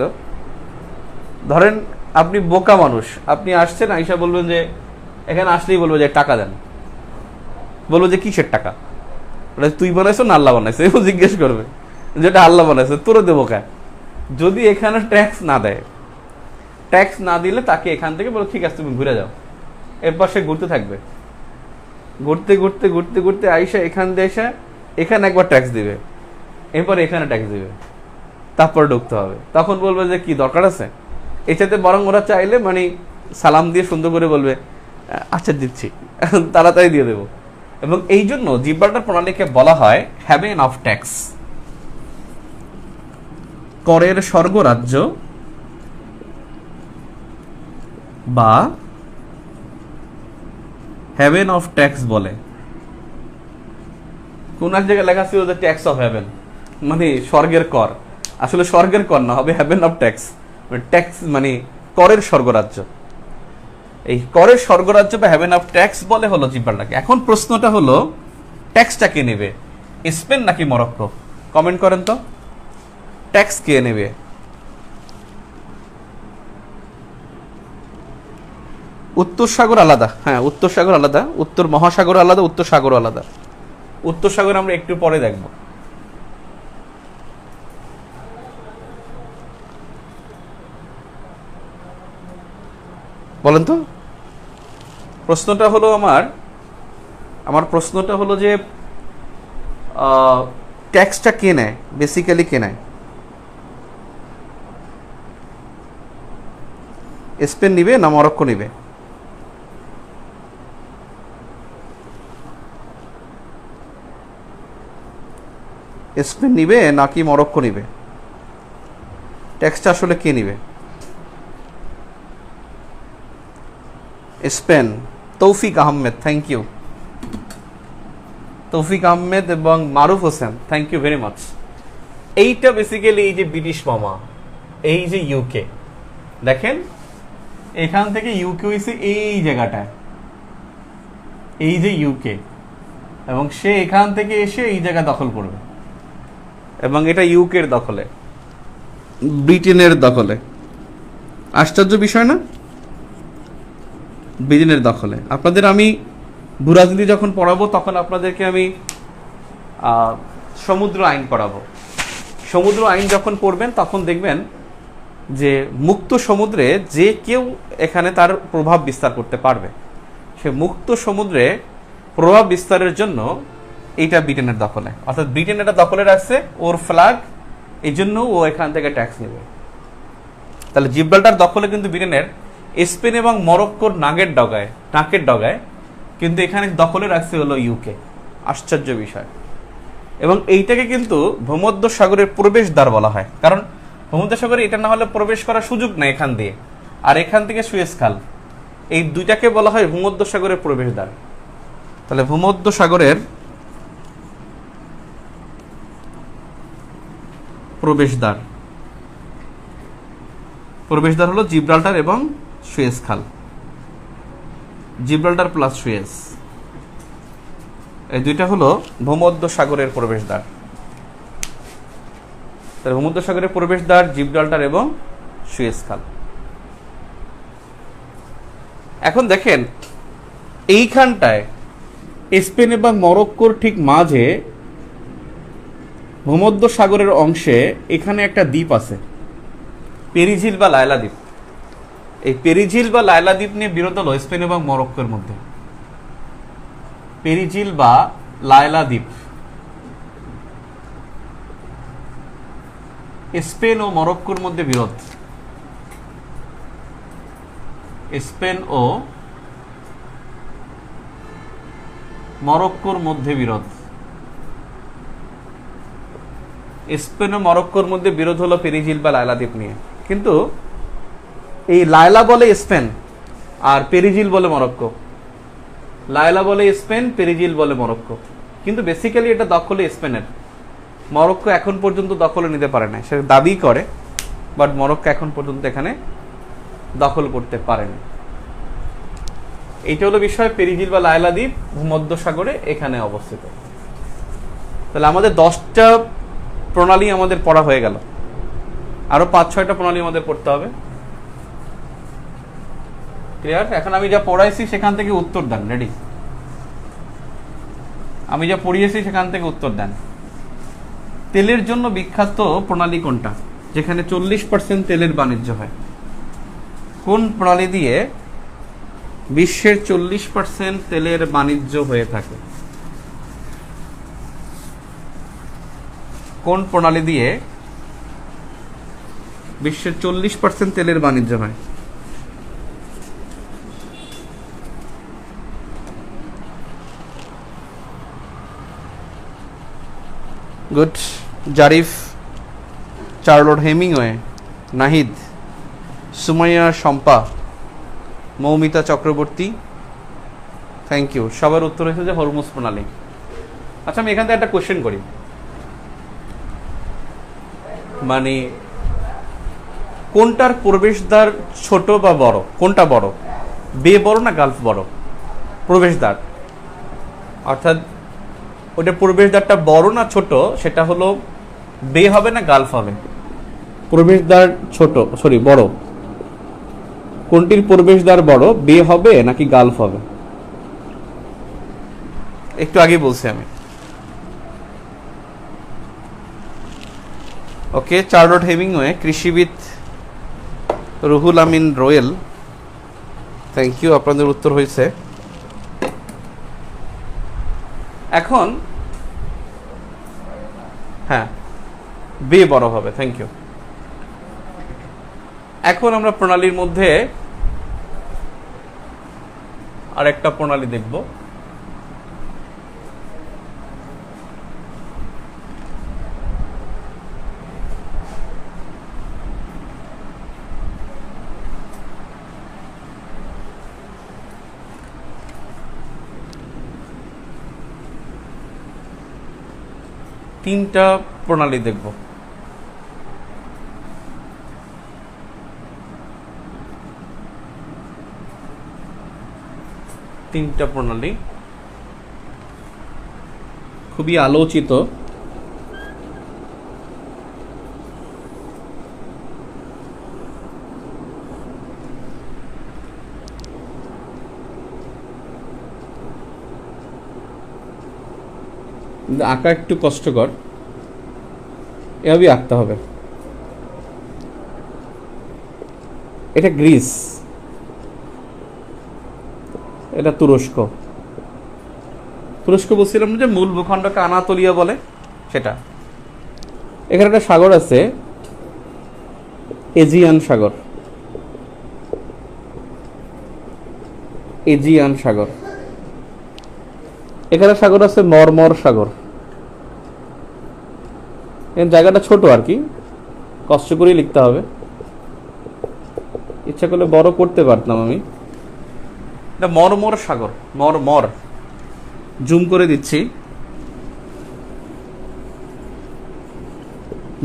Speaker 1: ধরেন আপনি বোকা মানুষ, আপনি আসছেন, আইসা বলবেন যে, এখানে আসলেই বলবো যে টাকা দেন, বলবো যে কিসের টাকা, ওটা তুই বানাইছো না আল্লাহ বানাইছো, এও জিজ্ঞেস করবে, যেটা আল্লাহ বানাইছো তোরে দেবো কে। যদি এখানে ট্যাক্স না দেয়, ট্যাক্স না দিলে তাকে এখান থেকে বলো ঠিক আছে তুমি ঘুরে যাও, এরপর সে ঘুরতে থাকবে, ঘুরতে ঘুরতে ঘুরতে ঘুরতে আইসা এখান দিয়ে এসে এখানে একবার ট্যাক্স দিবে, এরপর এখানে ট্যাক্স দিবে, তারপর ঢুকতে হবে। তখন বলবে যে কি দরকার আছে, এটাতে বরং ওরা চাইলে মানে সালাম দিয়ে সুন্দর করে বলবে আচ্ছা দিচ্ছি, তাড়াতাড়ি দিয়ে দেবো। এবং এই জন্য জিব্রাল্টার প্রণালীকে বলা হয় হ্যাভেন অফ ট্যাক্স, করের স্বর্গরাজ্য বা হ্যাভেন অফ ট্যাক্স বলে। কোন এক জায়গায় লেখা ছিল যে ট্যাক্স অফ হ্যাভেন, মানে স্বর্গের কর, আসলে স্বর্গের কর না, হবে হ্যাভেন অফ ট্যাক্স, ট্যাক্স মানে করের স্বর্গরাজ্য। এই করের স্বর্গরাজ্য বা হ্যাভেন অফ ট্যাক্স বলে হলো জিব্রাল্টারকে। এখন প্রশ্নটা হলো ট্যাক্সটা কে নেবে, স্পেন নাকি মরক্কো? কমেন্ট করেন তো, ট্যাক্স কে নেবে? উত্তর সাগর আলাদা, হ্যাঁ উত্তর সাগর আলাদা, উত্তর মহাসাগর আলাদা, উত্তর সাগর আলাদা। উত্তর সাগর আমরা একটু পরে দেখব। বলেন তো, প্রশ্নটা হলো আমার প্রশ্নটা হলো যে ট্যাক্সটা কে নেয়, বেসিক্যালি কে নেয়? স্পেন নিবে না মরক্কো নিবে? স্পেন নিবে নাকি মরক্কো নিবে? ট্যাক্সটা আসলে কে নিবে? স্পেন। তৌফিক আহমেদ, থ্যাংক ইউ। তৌফিক আহমেদ এবং Maruf Hossain, thank you very much. এইটা বেসিক্যালি এই যে ব্রিটিশ মামা, এই যে ইউকে, দেখেন এখান থেকে ইউকে হয়েছে এই জায়গাটায়, এই যে ইউকে, এবং সে এখান থেকে এসে এই জায়গা দখল করবে, এবং এটা ইউকের দখলে, ব্রিটেনের দখলে। আশ্চর্য বিষয় না? ব্রিটেনের দখলে। আপনাদের আমি ভূরাজনীতি যখন পড়াবো তখন আপনাদেরকে আমি সমুদ্র আইন পড়াবো। সমুদ্র আইন যখন পড়বেন তখন দেখবেন যে মুক্ত সমুদ্রে যে কেউ এখানে তার প্রভাব বিস্তার করতে পারবে। সে মুক্ত সমুদ্রে প্রভাব বিস্তারের জন্য এইটা ব্রিটেনের দখলে, অর্থাৎ ব্রিটেন এটা দখলে রাখছে, ওর ফ্ল্যাগ, এই জন্য ও এখান থেকে ট্যাক্স নেবে। তাহলে জিব্রাল্টার দখলে কিন্তু ব্রিটেনের, স্পেন এবং মরক্কোর নাকের ডগায়, কিন্তু এখানে দখলে রাখছে হলো ইউকে। আশ্চর্য বিষয়। এবং এইটাকে কিন্তু ভূমধ্যসাগরের প্রবেশদ্বার বলা হয়, কারণ ভূমধ্যসাগরে এটা না হলে প্রবেশ করার সুযোগ নেই এখান দিয়ে, আর এখান থেকে সুয়েজ খাল, এই দুইটাকে বলা হয় ভূমধ্যসাগরের প্রবেশদ্বার। তাহলে ভূমধ্যসাগরের প্রবেশদ্বার হলো জিব্রাল্টার এবং সুয়েজ খাল, জিব্রাল্টার প্লাস সুয়েজ, এই দুইটা হলো ভূমধ্যসাগরের প্রবেশদ্বার। তাহলে ভূমধ্যসাগরের প্রবেশদ্বার জিব্রাল্টার এবং সুয়েজ খাল। এখন দেখেন এইখানটায় স্পেন এবং মরক্কোর ঠিক মাঝে ভূমধ্যসাগরের অংশে এখানে একটা দ্বীপ আছে, পেরিঝিল বা লায়লা দ্বীপ। এই পেরিঝিল বা লায়লা দ্বীপ নিয়ে বিরোধ হলো স্পেন এবং মরক্কোর মধ্যে। পেরিঝিল বা লায়লা দ্বীপ স্পেন ও মরক্কোর মধ্যে বিরোধ, স্পেন ও মরক্কোর মধ্যে বিরোধ। স্পেন ও মরক্কোর মধ্যে বিরোধ হলো পেরিঝিল বা লায়লা দ্বীপ নিয়ে। কিন্তু এই লায়লা বলে স্পেন আর পেরিঝিল বলে মরক্কো, লায়লা বলে স্পেন, পেরিঝিল বলে মরক্কো। কিন্তু বেসিক্যালি এটা দখলে স্পেনের, মরক্কো এখন পর্যন্ত দখলে নিতে পারে না, সে দাবি করে, বাট মরক্কো এখন পর্যন্ত এখানে দখল করতে পারেনি। এইটা হলো বিষয়। পেরিঝিল বা লায়লা দ্বীপ ভূমধ্যসাগরে এখানে অবস্থিত। তাহলে আমাদের 10টা প্রণালী আমাদের পড়া হয়ে গেল, আরো 5-6টা প্রণালী আমাদের পড়তে হবে। ক্লিয়ার? এখন আমি যা পড়াইছি সেখান থেকে উত্তর দেন। রেডি? আমি যা পড়িয়েছি সেখান থেকে উত্তর দেন। তেলের জন্য বিখ্যাত প্রণালী কোনটা, যেখানে 40% তেলের বাণিজ্য হয়? কোন প্রণালী দিয়ে বিশ্বের 40% তেলের বাণিজ্য হয়ে থাকে? কোন প্রণালী দিয়ে বিশ্বের 40% তেলের বাণিজ্য হয়? Good. Zarif, Charlotte Hemingway, Nahid, Sumaiya Shampa, Moumita Chakraborty, thank you. সবার উত্তর হয়েছে যে হরমুজ প্রণালী। আচ্ছা, আমি এখান থেকে একটা কোশ্চেন করি, মানে কোনটার প্রবেশদ্বার ছোট বা বড়? কোনটা বড়, বে বড় না গালফ বড়? প্রবেশদ্বার, অর্থাৎ ওটা প্রবেশদ্বারটা বড় না ছোট, সেটা হলো বে হবে না গালফ হবে? প্রবেশদ্বার বড়, কোনটির প্রবেশদ্বার বড়, বে হবে নাকি গালফ হবে? একটু আগে বলছি আমি। ওকে, চার্লট হেমিংওয়ে, কৃষিবিদ রুহুল আমিন রোয়েল, থ্যাংক ইউ, আপনাদের উত্তর হয়েছে। এখন হ্যাঁ, বে বড় হবে, থ্যাংক ইউ। এখন আমরা প্রণালীর মধ্যে আরেকটা প্রণালী দেখব, তিনটা প্রণালী দেখব। তিনটা প্রণালী খুবই আলোচিত। আঁকা একটু কষ্টকর, এভাবেই আঁকতে হবে। এটা গ্রিস, এটা তুরস্ক। তুরস্ক বলছিলাম যে মূল ভূখণ্ডকে আনাতোলিয়া বলে, সেটা। এখানে একটা সাগর আছে, এজিয়ান সাগর। এজিয়ান সাগর। এখানে সাগর আছে মরমর সাগর। জায়গাটা ছোট আর কি, কষ্ট করেই লিখতে হবে, ইচ্ছা করলে বড় করতে পারতাম আমি। এটা মরমর সাগর, মরমর, জুম করে দিচ্ছি,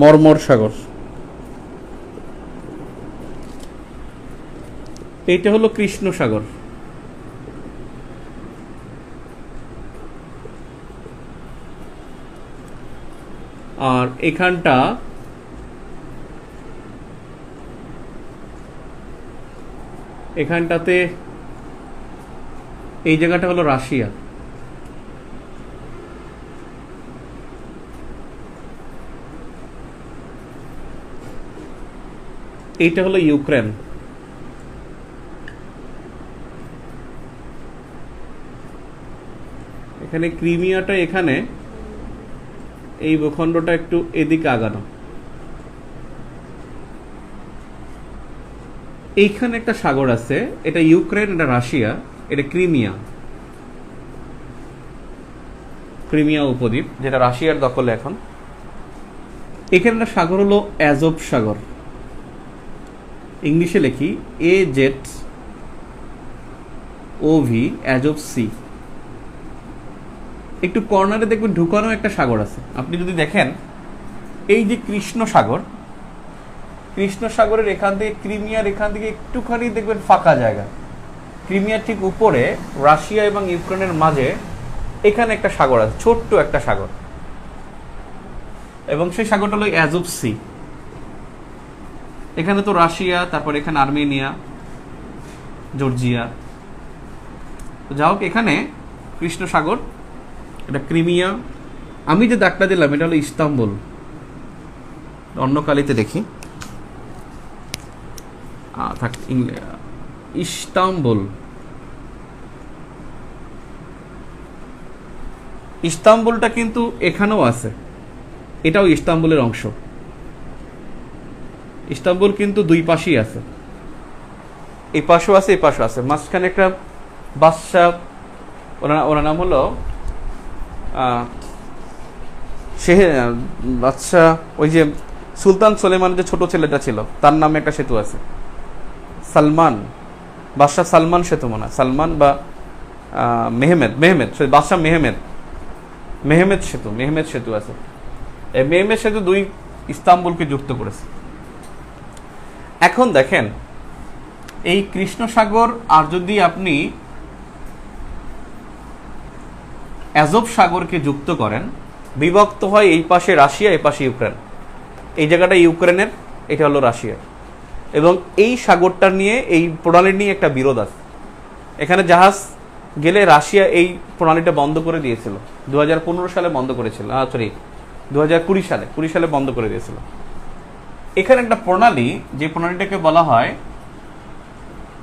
Speaker 1: মরমর সাগর। এইটা হলো কৃষ্ণ সাগর। আর এখানটাতে এই জায়গাটা হলো রাশিয়া। এইটা হলো ইউক্রেন। এখানে ক্রিমিয়াটা, এখানে এই ভূখণ্ডটা একটু এদিকে আগানো। এইখানে একটা সাগর আছে, এটা ইউক্রেন, এটা রাশিয়া, এটা ক্রিমিয়া, ক্রিমিয়া উপদ্বীপ, যেটা রাশিয়ার দখলে এখন। এখানে একটা সাগর হলো অ্যাজোভ সাগর, ইংলিশে লিখি AZOV, অ্যাজোভ সি। একটু কর্নারে দেখবেন ঢুকানো একটা সাগর আছে। আপনি যদি দেখেন এই যে কৃষ্ণ সাগর, কৃষ্ণ সাগরের এখান থেকে ক্রিমিয়ার এখান থেকে একটুখানি দেখবেন ফাঁকা জায়গা, ক্রিমিয়ার ঠিক উপরে রাশিয়া এবং ইউক্রেনের মাঝে এখানে একটা সাগর আছে, ছোট্ট একটা সাগর, এবং সেই সাগরটা হলো অ্যাজোভ সি। এখানে তো রাশিয়া, তারপর এখানে আর্মেনিয়া, জর্জিয়া। যাই হোক, এখানে কৃষ্ণ সাগর, এটা ক্রিমিয়া। আমি যে দাগটা দিলাম এটা হলো ইস্তাম্বুল। অন্য কালিতে দেখি, ইস্তাম্বুল। ইস্তাম্বুলটা কিন্তু এখানেও আছে, এটাও ইস্তাম্বুলের অংশ। ইস্তাম্বুল কিন্তু দুই পাশেই আছে, এই পাশেও আছে, এই পাশেও আছে। মাঝখানে একটা বাদশা, ওনার নাম হলো বাদশা, ওই যে সুলতান সুলেমান যে ছোট ছেলেটা ছিল, তার নামে একটা সেতু আছে, সালমান, বাদশাহ সালমান সেতু মনে হয়, সালমান বা মেহমেদ, বাদশাহ মেহমেদ সেতু আছে। এই মেহমেদ সেতু দুই ইস্তাম্বুলকে যুক্ত করেছে। এখন দেখেন এই কৃষ্ণ সাগর আর যদি আপনি অ্যাজোভ সাগরকে যুক্ত করেন, বিভক্ত হয় এই পাশে রাশিয়া, এই পাশে ইউক্রেন। এই জায়গাটা ইউক্রেনের, এটা হলো রাশিয়ার। এবং এই সাগরটা নিয়ে, এই প্রণালী নিয়ে একটা বিরোধ আছে। এখানে জাহাজ গেলে রাশিয়া এই প্রণালীটা বন্ধ করে দিয়েছিল, 2015 সালে বন্ধ করেছিল, 2020 সালে বন্ধ করে দিয়েছিল। এখানে একটা প্রণালী, যে প্রণালীটাকে বলা হয়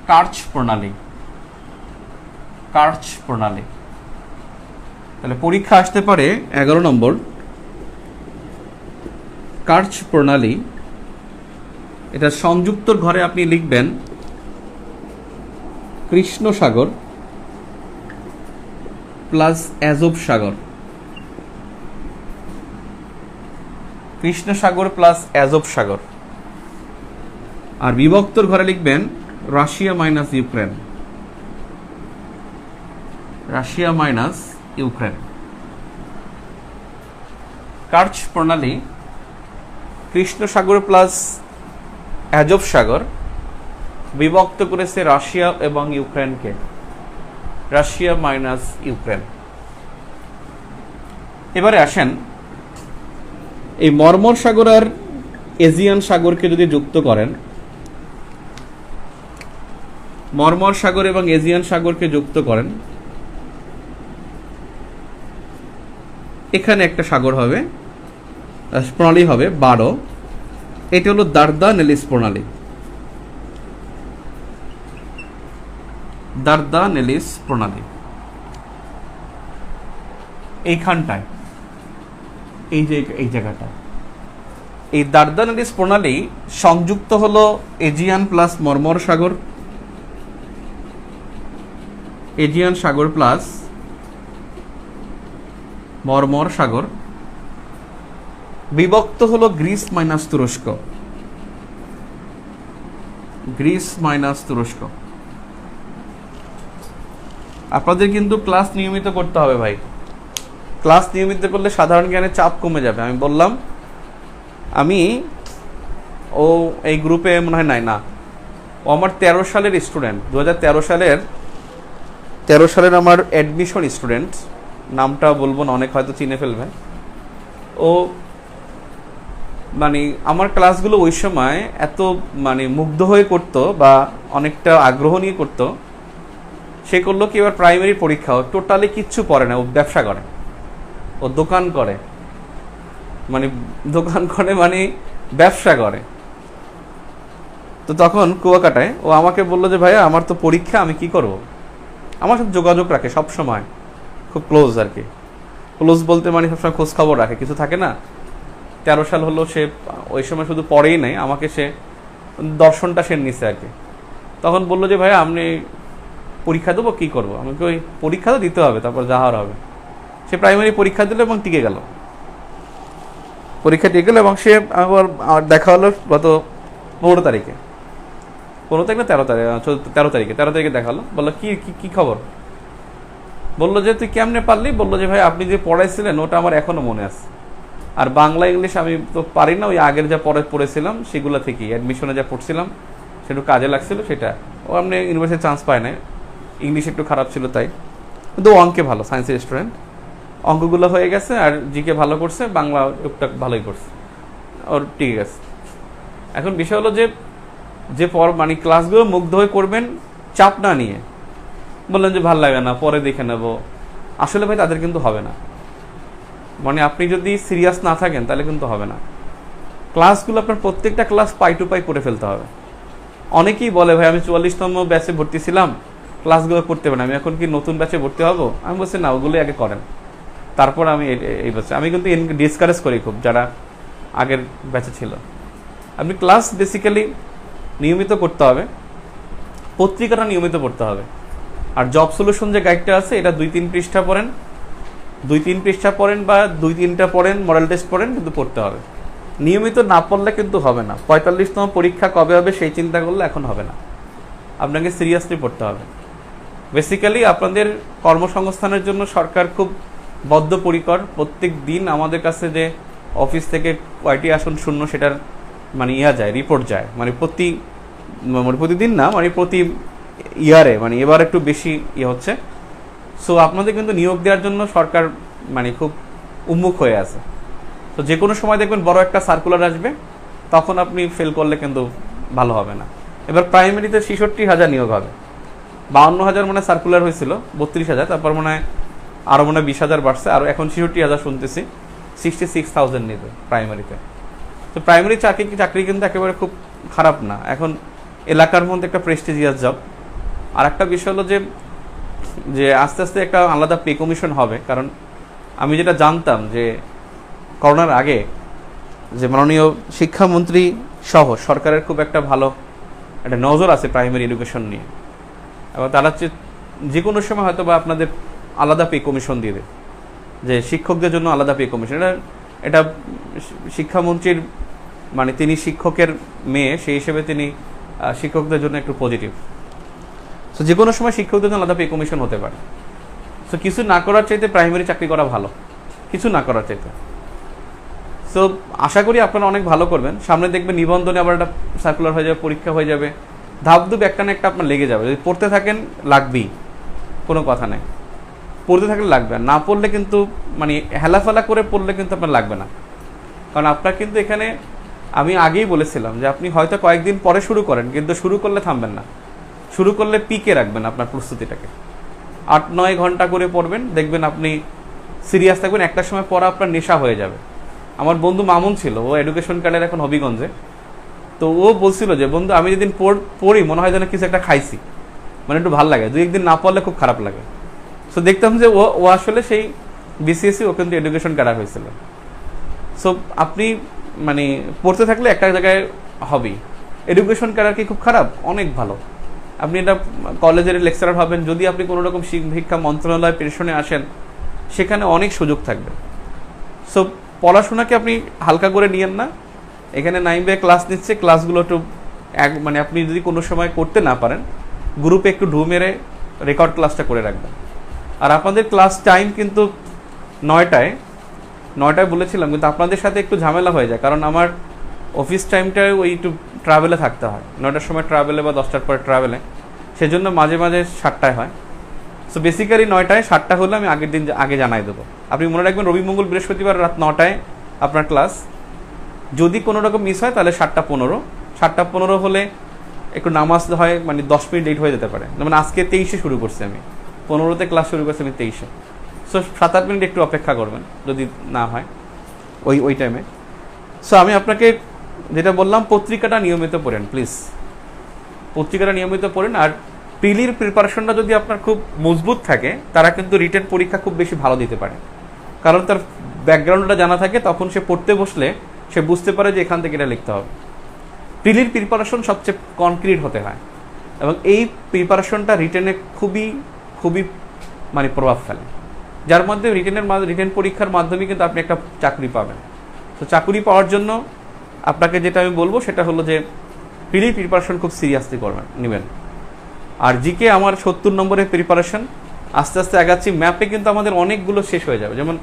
Speaker 1: কার্চ প্রণালী। তাহলে পরীক্ষা আসতে পারে 11 নম্বর, কার্চ প্রণালী। এটা সংযুক্তর ঘরে আপনি লিখবেন কৃষ্ণ সাগর প্লাস অ্যাজোভ সাগর, কৃষ্ণ সাগর প্লাস অ্যাজোভ সাগর। আর বিভক্তর ঘরে লিখবেন রাশিয়া মাইনাস ইউক্রেন। কার্চ প্রণালী কৃষ্ণ সাগর প্লাস অ্যাজোভ সাগর বিভক্ত করেছে রাশিয়া এবং ইউক্রেনকে, রাশিয়া মাইনাস ইউক্রেন। এবারে আসেন, এই মরমর সাগর আর এজিয়ান সাগরকে যদি যুক্ত করেন, মরমর সাগর এবং এজিয়ান সাগরকে যুক্ত করেন, এখানে একটা সাগর হবে, প্রণালী হবে 12। এটা হলো দারদানেলিস প্রণালী। এইখানটায়, এই যে এই জায়গাটা, এই দারদানেলিস প্রণালী সংযুক্ত হলো এজিয়ান প্লাস মরমর সাগর, এজিয়ান সাগর প্লাস মরমর সাগর বিভক্ত হলো গ্রিস মাইনাস তুরস্ক। গ্রিস মাইনাস তুরস্ক। আপনাদের কিন্তু ক্লাস নিয়মিত করতে হবে ভাই। ক্লাস নিয়মিত করলে সাধারণ জ্ঞানের চাপ কমে যাবে। আমি বললাম আমি এই গ্রুপে মনে হয় নাই না, ও আমার 13 সালের স্টুডেন্ট, 2013 সালের আমার অ্যাডমিশন স্টুডেন্ট, নামটা বলবো না, অনেক হয়তো চিনে ফেলবেন। ও মানে আমার ক্লাসগুলো ওই সময় এত মানে মুগ্ধ হয়ে করতো বা অনেকটা আগ্রহ নিয়ে করতো, সে করলো কি এবার প্রাইমারি পরীক্ষা টোটালি কিচ্ছু পড়ে না, ও ব্যবসা করে, ও দোকান করে, মানে ব্যবসা করে। তো তখন কুয়াকাটায় ও আমাকে বললো যে ভাইয়া আমার তো পরীক্ষা, আমি কি করব। আমার সাথে যোগাযোগ রাখে সব সময়, খুব ক্লোজ আর কি। ক্লোজ বলতে মানে সবসময় খোঁজ খবর রাখে, কিছু থাকে না। 13 সাল হলো, সে ওই সময় শুধু পড়েই নাই, আমাকে সে দর্শনটা সে নিছে আর কি। তখন বললো যে ভাইয়া আপনি পরীক্ষা দেবো, কী করবো। আমাকে ওই পরীক্ষা তো দিতে হবে, তারপর যা হওয়ার হবে। সে প্রাইমারি পরীক্ষা দিল এবং টিকে গেল, পরীক্ষা টিকে গেল। এবং সে আবার দেখা হলো গত 15 তারিখে, 15 তারিখ না 13 তারিখে দেখা হলো। বললো কি খবর। বললো যে তুই কেমনে পারলি। বললো যে ভাই আপনি যে পড়াইছিলেন ওটা আমার এখনো মনে আছে, আর বাংলা ইংলিশ আমি তো পারি না, ওই আগের যা পড়েছিলাম সেগুলো থেকেই অ্যাডমিশনে যা পড়ছিলাম সেটা কাজে লাগছিল সেটা। ও আপনি ইউনিভার্সিটি চান্স পায় না, ইংলিশ একটু খারাপ ছিল তাই, কিন্তু অঙ্কে ভালো, সায়েন্সের স্টুডেন্ট, অঙ্কগুলো হয়ে গেছে, আর জিকে ভালো করছে, বাংলা টুকটাক ভালোই করছে, ওর ঠিক আছে। এখন বিষয় হলো যে মানে ক্লাসগুলো মুগ্ধ হয়ে করবেন, চাপ না নিয়ে। বললেন যে ভাল লাগে না, পরে দেখে নেব, আসলে ভাই তাদের কিন্তু হবে না। মানে আপনি যদি সিরিয়াস না থাকেন তাহলে কিন্তু হবে না। ক্লাসগুলো আপনার প্রত্যেকটা ক্লাস পাই টু পাই করে ফেলতে হবে। অনেকেই বলে ভাই আমি 44তম ব্যাচে ভর্তি ছিলাম, ক্লাসগুলো করতে হবে না, আমি এখন কি নতুন ব্যাচে ভর্তি হবো। আমি বলছি না, ওগুলোই আগে করেন, তারপর আমি এই ব্যাচে। আমি কিন্তু ডিসকারেজ করি খুব, যারা আগের ব্যাচে ছিল। আপনি ক্লাস বেসিক্যালি নিয়মিত করতে হবে, পত্রিকাটা নিয়মিত পড়তে হবে। আর জব সলিউশন যে গাইডটা আছে এটা 2-3 পৃষ্ঠা পড়েন, 2-3 পৃষ্ঠা পড়েন বা 2-3টা পড়েন, মডেল টেস্ট পড়েন, কিন্তু পড়তে হবে। নিয়মিত না পড়লে কিন্তু হবে না। 45তম পরীক্ষা কবে হবে সেই চিন্তা করলে এখন হবে না, আপনাকে সিরিয়াসলি পড়তে হবে। বেসিক্যালি আপনাদের কর্মসংস্থানের জন্য সরকার খুব বদ্ধপরিকর। প্রত্যেক দিন আমাদের কাছে যে অফিস থেকে কয়টি আসন শূন্য সেটার মানে যায়, রিপোর্ট যায়, মানে প্রতিদিন না, মানে প্রতি ইয়ারে, মানে এবার একটু বেশি হচ্ছে। সো আপনাদের কিন্তু নিয়োগ দেওয়ার জন্য সরকার মানে খুব উন্মুখ হয়ে আছে। তো যে কোনো সময় দেখবেন বড় একটা সার্কুলার আসবে, তখন আপনি ফেল করলে কিন্তু ভালো হবে না। এবার প্রাইমারিতে 66,000 নিয়োগ হবে, 52,000 মনে হয় সার্কুলার হয়েছিল, 32,000, তারপর মনে হয় আরও মনে হয় 20,000 বাড়ছে, আর এখন 66,000 শুনতেছি, 66,000 নেবে প্রাইমারিতে। তো প্রাইমারি চাকরি কিন্তু একেবারে খুব খারাপ না, এখন এলাকার মধ্যে একটা প্রেস্টিজিয়াস জব। আর একটা বিষয় হলো যে আস্তে আস্তে একটা আলাদা পে কমিশন হবে। কারণ আমি যেটা জানতাম যে করোনার আগে যে মাননীয় শিক্ষামন্ত্রী সহ সরকারের খুব একটা ভালো একটা নজর আছে প্রাইমারি এডুকেশন নিয়ে, এবং তারা যে কোনো সময় হয়তো বা আপনাদের আলাদা পে কমিশন দিয়ে দেয়, যে শিক্ষকদের জন্য আলাদা পে কমিশন। এটা শিক্ষামন্ত্রীর মানে তিনি শিক্ষকের মেয়ে, সেই হিসেবে তিনি শিক্ষকদের জন্য একটু পজিটিভ। সো যে কোনো সময় শিক্ষকদের জন্য আলাদা পে কমিশন হতে পারে। সো কিছু না করার চাইতে প্রাইমারি চাকরি করা ভালো, কিছু না করার চাইতে। সো আশা করি আপনারা অনেক ভালো করবেন। সামনে দেখবেন নিবন্ধনে আবার একটা সার্কুলার হয়ে যাবে, পরীক্ষা হয়ে যাবে, ধাপধুপ একটা না একটা আপনার লেগে যাবে। যদি পড়তে থাকেন লাগবেই, কোনো কথা নেই, পড়তে থাকলে লাগবে। আর না পড়লে কিন্তু মানে হেলাফেলা করে পড়লে কিন্তু আপনার লাগবে না। কারণ আপনার কিন্তু এখানে আমি আগেই বলেছিলাম যে আপনি হয়তো কয়েকদিন পরে শুরু করেন, কিন্তু শুরু করলে থামবেন না, শুরু করলে পিকে রাখবেন আপনার প্রস্তুতিটাকে। 8-9 ঘন্টা করে পড়বেন, দেখবেন আপনি সিরিয়াস থাকবেন, একটা সময় পড়া আপনার নেশা হয়ে যাবে। আমার বন্ধু মামুন ছিল, ও এডুকেশন কার্ডের এখন হবিগঞ্জে। তো ও বলছিল যে বন্ধু আমি যেদিন পড়ি মনে হয় যেন কিছু একটা খাইছি, মানে একটু ভালো লাগে, 2-1 দিন না পড়লে খুব খারাপ লাগে। সো দেখতাম যে ও আসলে সেই বিসিএসসি ও কিন্তু এডুকেশন ক্যাডার হয়েছিল। সো আপনি মানে পড়তে থাকলে একটা জায়গায় হবি। এডুকেশন ক্যাডার কি খুব খারাপ? অনেক ভালো। আপনি এটা কলেজের লেকচারার হবেন, যদি আপনি কোনো রকম শিক্ষা মন্ত্রণালয় পেছনে আসেন, সেখানে অনেক সুযোগ থাকবে। সো পড়াশোনাকে আপনি হালকা করে নিয়েন না। এখানে নাইমবে ক্লাস নিচ্ছে, ক্লাসগুলো একটু মানে আপনি যদি কোনো সময় করতে না পারেন, গ্রুপে একটু ঢু মেরে রেকর্ড ক্লাসটা করে রাখবেন। আর আপনাদের ক্লাস টাইম কিন্তু 9টায় বলেছিলাম, কিন্তু আপনাদের সাথে একটু ঝামেলা হয়ে যায়, কারণ আমার অফিস টাইমটায় ওই একটু ট্রাভেলে থাকতে হয়, 9টার সময় ট্রাভেলে বা 10টার পরে ট্রাভেলে, সেজন্য মাঝে মাঝে 7টায় হয়। সো বেসিক্যালি 9টায়, 7টা হলে আমি আগের দিন আগে জানাই দেবো। আপনি মনে রাখবেন রবি মঙ্গল বৃহস্পতিবার রাত 9টায় আপনার ক্লাস। যদি কোনো রকম মিস হয় তাহলে 7টা 15 হলে একটু নামাজ হয়, মানে 10 মিনিট লেট হয়ে যেতে পারে। যেমন আজকে 23-এ শুরু করছি আমি, 15তে ক্লাস শুরু করছি আমি 23-এ। সো 7-8 মিনিট একটু অপেক্ষা করবেন যদি না হয় ওই টাইমে। সো আমি আপনাকে যেটা বললাম, পত্রিকাটা নিয়মিত পড়েন প্লিজ, পত্রিকাটা নিয়মিত পড়েন। আর প্রিলির প্রিপারেশনটা যদি আপনার খুব মজবুত থাকে, তারা কিন্তু রিটেন পরীক্ষা খুব বেশি ভালো দিতে পারে, কারণ তার ব্যাকগ্রাউন্ডটা জানা থাকে। তখন সে পড়তে বসলে সে বুঝতে পারে যে এখান থেকে এটা লিখতে হবে। প্রিলির প্রিপারেশন সবচেয়ে কনক্রিট হতে হয়, এবং এই প্রিপারেশনটা রিটেনে খুবই খুবই মানে প্রভাব ফেলে, যার মধ্যে রিটেন পরীক্ষার মাধ্যমে কিন্তু আপনি একটা চাকরি পাবেন। তো চাকরি পাওয়ার জন্য আপনাকে যেটা আমি বলবো সেটা হলো যে প্রিলির প্রিপারেশন খুব সিরিয়াসলি নেবেন। আর জিকে আমার 70 নম্বরের প্রিপারেশন, আস্তে আস্তে আগাচ্ছি। ম্যাপে কিন্তু আমাদের অনেকগুলো শেষ হয়ে যাবে, যেমন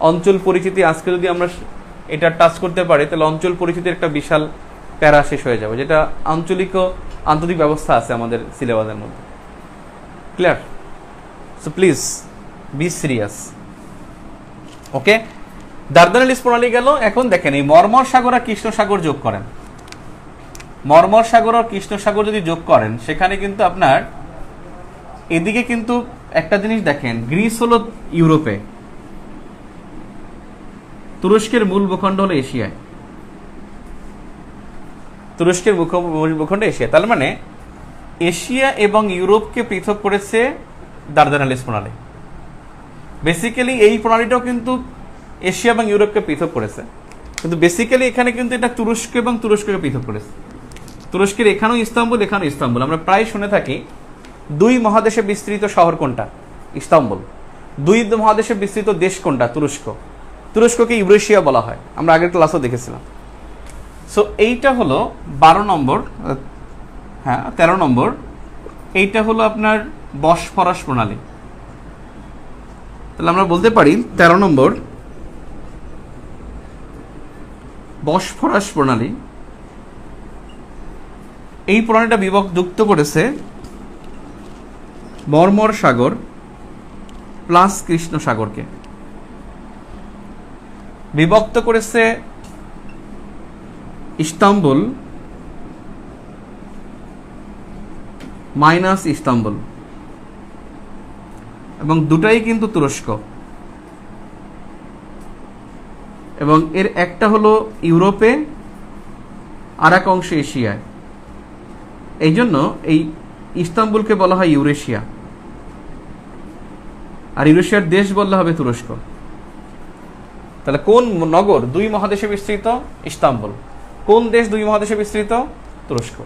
Speaker 1: অঞ্চল পরিচিতি। আজকে যদি আমরা এটা টাচ করতে পারি, তাহলে অঞ্চল পরিচিতির একটা বিশাল প্যারা শেষ হয়ে যাবে, যেটা আন্তর্জাতিক ব্যবস্থা আছে আমাদের সিলেবাসের মধ্যে। Clear? So please be serious. Okay, Dardanelles প্রণালী গেল। এখন দেখেন এই মর্মর সাগর আর কৃষ্ণ সাগর যোগ করেন। মর্মর সাগর আর কৃষ্ণ সাগর যদি যোগ করেন, সেখানে কিন্তু আপনার এদিকে কিন্তু একটা জিনিস দেখেন, গ্রিস হলো ইউরোপে, তুরস্কের মূল ভূখণ্ড হলো এশিয়ায়, তুরস্কের মূল ভূখণ্ড এশিয়া। তার মানে এশিয়া এবং ইউরোপকে পৃথক করেছে দার্দানালিস প্রণালী। বেসিক্যালি এই প্রণালীটাও কিন্তু এশিয়া এবং ইউরোপকে পৃথক করেছে, কিন্তু বেসিক্যালি এখানে কিন্তু এটা তুরস্ক এবং তুরস্ককে পৃথক করেছে। তুরস্কের এখানেও ইস্তাম্বুল, এখানেও ইস্তাম্বুল। আমরা প্রায় শুনে থাকি 2 মহাদেশে বিস্তৃত শহর কোনটা? ইস্তাম্বুল। 2 মহাদেশে বিস্তৃত দেশ কোনটা? তুরস্ক। তুরস্ককে ইউরেশিয়া বলা হয়, আমরা আগের ক্লাসও দেখেছিলাম। সো এইটা হলো 12 নম্বর, 13 নম্বর। এইটা হলো আপনার বসফরাস প্রণালী। তাহলে আমরা বলতে পারি 13 নম্বর বসফরাস প্রণালী। এই প্রণালীটা যুক্ত করেছে মর্মর সাগর প্লাস কৃষ্ণ সাগরকে, বিভক্ত করেছে ইস্তাম্বুল মাইনাস ইস্তাম্বুল, এবং দুটাই কিন্তু তুরস্ক, এবং এর একটা হলো ইউরোপে আর এক অংশ এশিয়ায়। এই জন্য এই ইস্তাম্বুলকে বলা হয় ইউরেশিয়া, আর ইউরেশিয়ার দেশ বললে হবে তুরস্ক। তাহলে কোন নগর 2 মহাদেশে বিস্তৃত? ইস্তাম্বুল। কোন দেশ 2 মহাদেশে বিস্তৃত? তুরস্ক।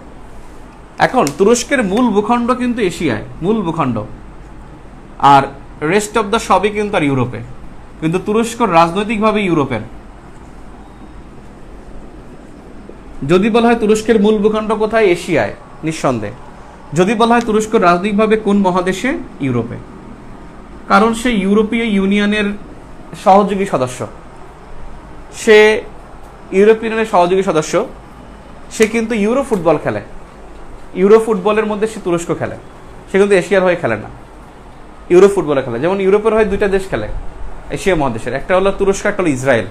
Speaker 1: এখন তুরস্কের মূল ভূখণ্ড কিন্তু এশিয়ায়, মূল ভূখণ্ড, আর রেস্ট অফ দ্য সবই কিন্তু আর ইউরোপে, কিন্তু তুরস্ক রাজনৈতিকভাবে ইউরোপের। যদি বলা হয় তুরস্কের মূল ভূখণ্ড কোথায়? এশিয়ায়, নিঃসন্দেহে। যদি বলা হয় তুরস্ক রাজনৈতিকভাবে কোন মহাদেশে? ইউরোপে, কারণ সে ইউরোপীয় ইউনিয়নের সহযোগী সদস্য। সে ইউরোপীয় ইউনিয়নের সহযোগী সদস্য, সে কিন্তু ইউরো ফুটবল খেলে। ইউরো ফুটবলের মধ্যে সে তুরস্ক খেলে, সে কিন্তু এশিয়ার হয়ে খেলে না, ইউরো ফুটবলে খেলে। যেমন ইউরোপের হয়ে 2টা দেশ খেলে এশিয়া মহাদেশের, একটা হলো তুরস্ক, একটা হলো ইসরায়েল।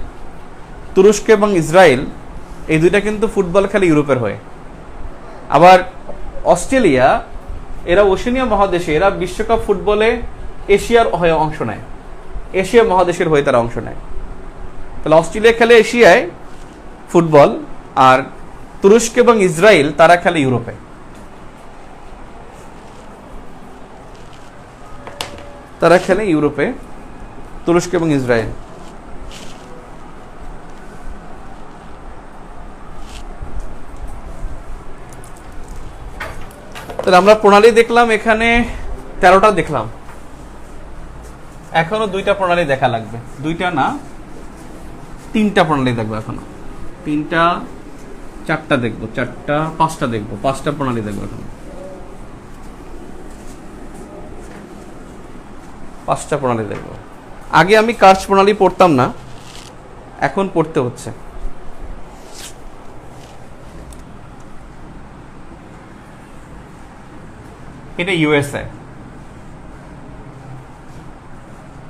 Speaker 1: তুরস্ক এবং ইসরায়েল এই 2টা কিন্তু ফুটবল খেলে ইউরোপের হয়ে। আবার অস্ট্রেলিয়া, এরা ওশেনিয়া মহাদেশে, এরা বিশ্বকাপ ফুটবলে এশিয়ার হয়ে অংশ নেয়, এশিয়া মহাদেশের হয়ে তারা অংশ নেয়। তাহলে অস্ট্রেলিয়া খেলে এশিয়ায় ফুটবল, আর তুরস্ক এবং ইসরায়েল তারা খেলে ইউরোপে। তারা খেলে ইউরোপে, তুরস্ক এবং ইসরায়েল। তাহলে আমরা প্রণালী দেখলাম, এখানে 13টা দেখলাম, এখনো 2টা প্রণালী দেখা লাগবে। 2টা না, 3টা প্রণালী দেখবো এখনো। 3টা, 4টা দেখবো, 4টা, 5টা দেখবো, 5টা প্রণালী দেখবো এখনো। 5টা প্রণালী দেখবো। আগে আমি কার্স প্রণালী পড়তাম না, এখন পড়তে হচ্ছে। এটা ইউএসএ,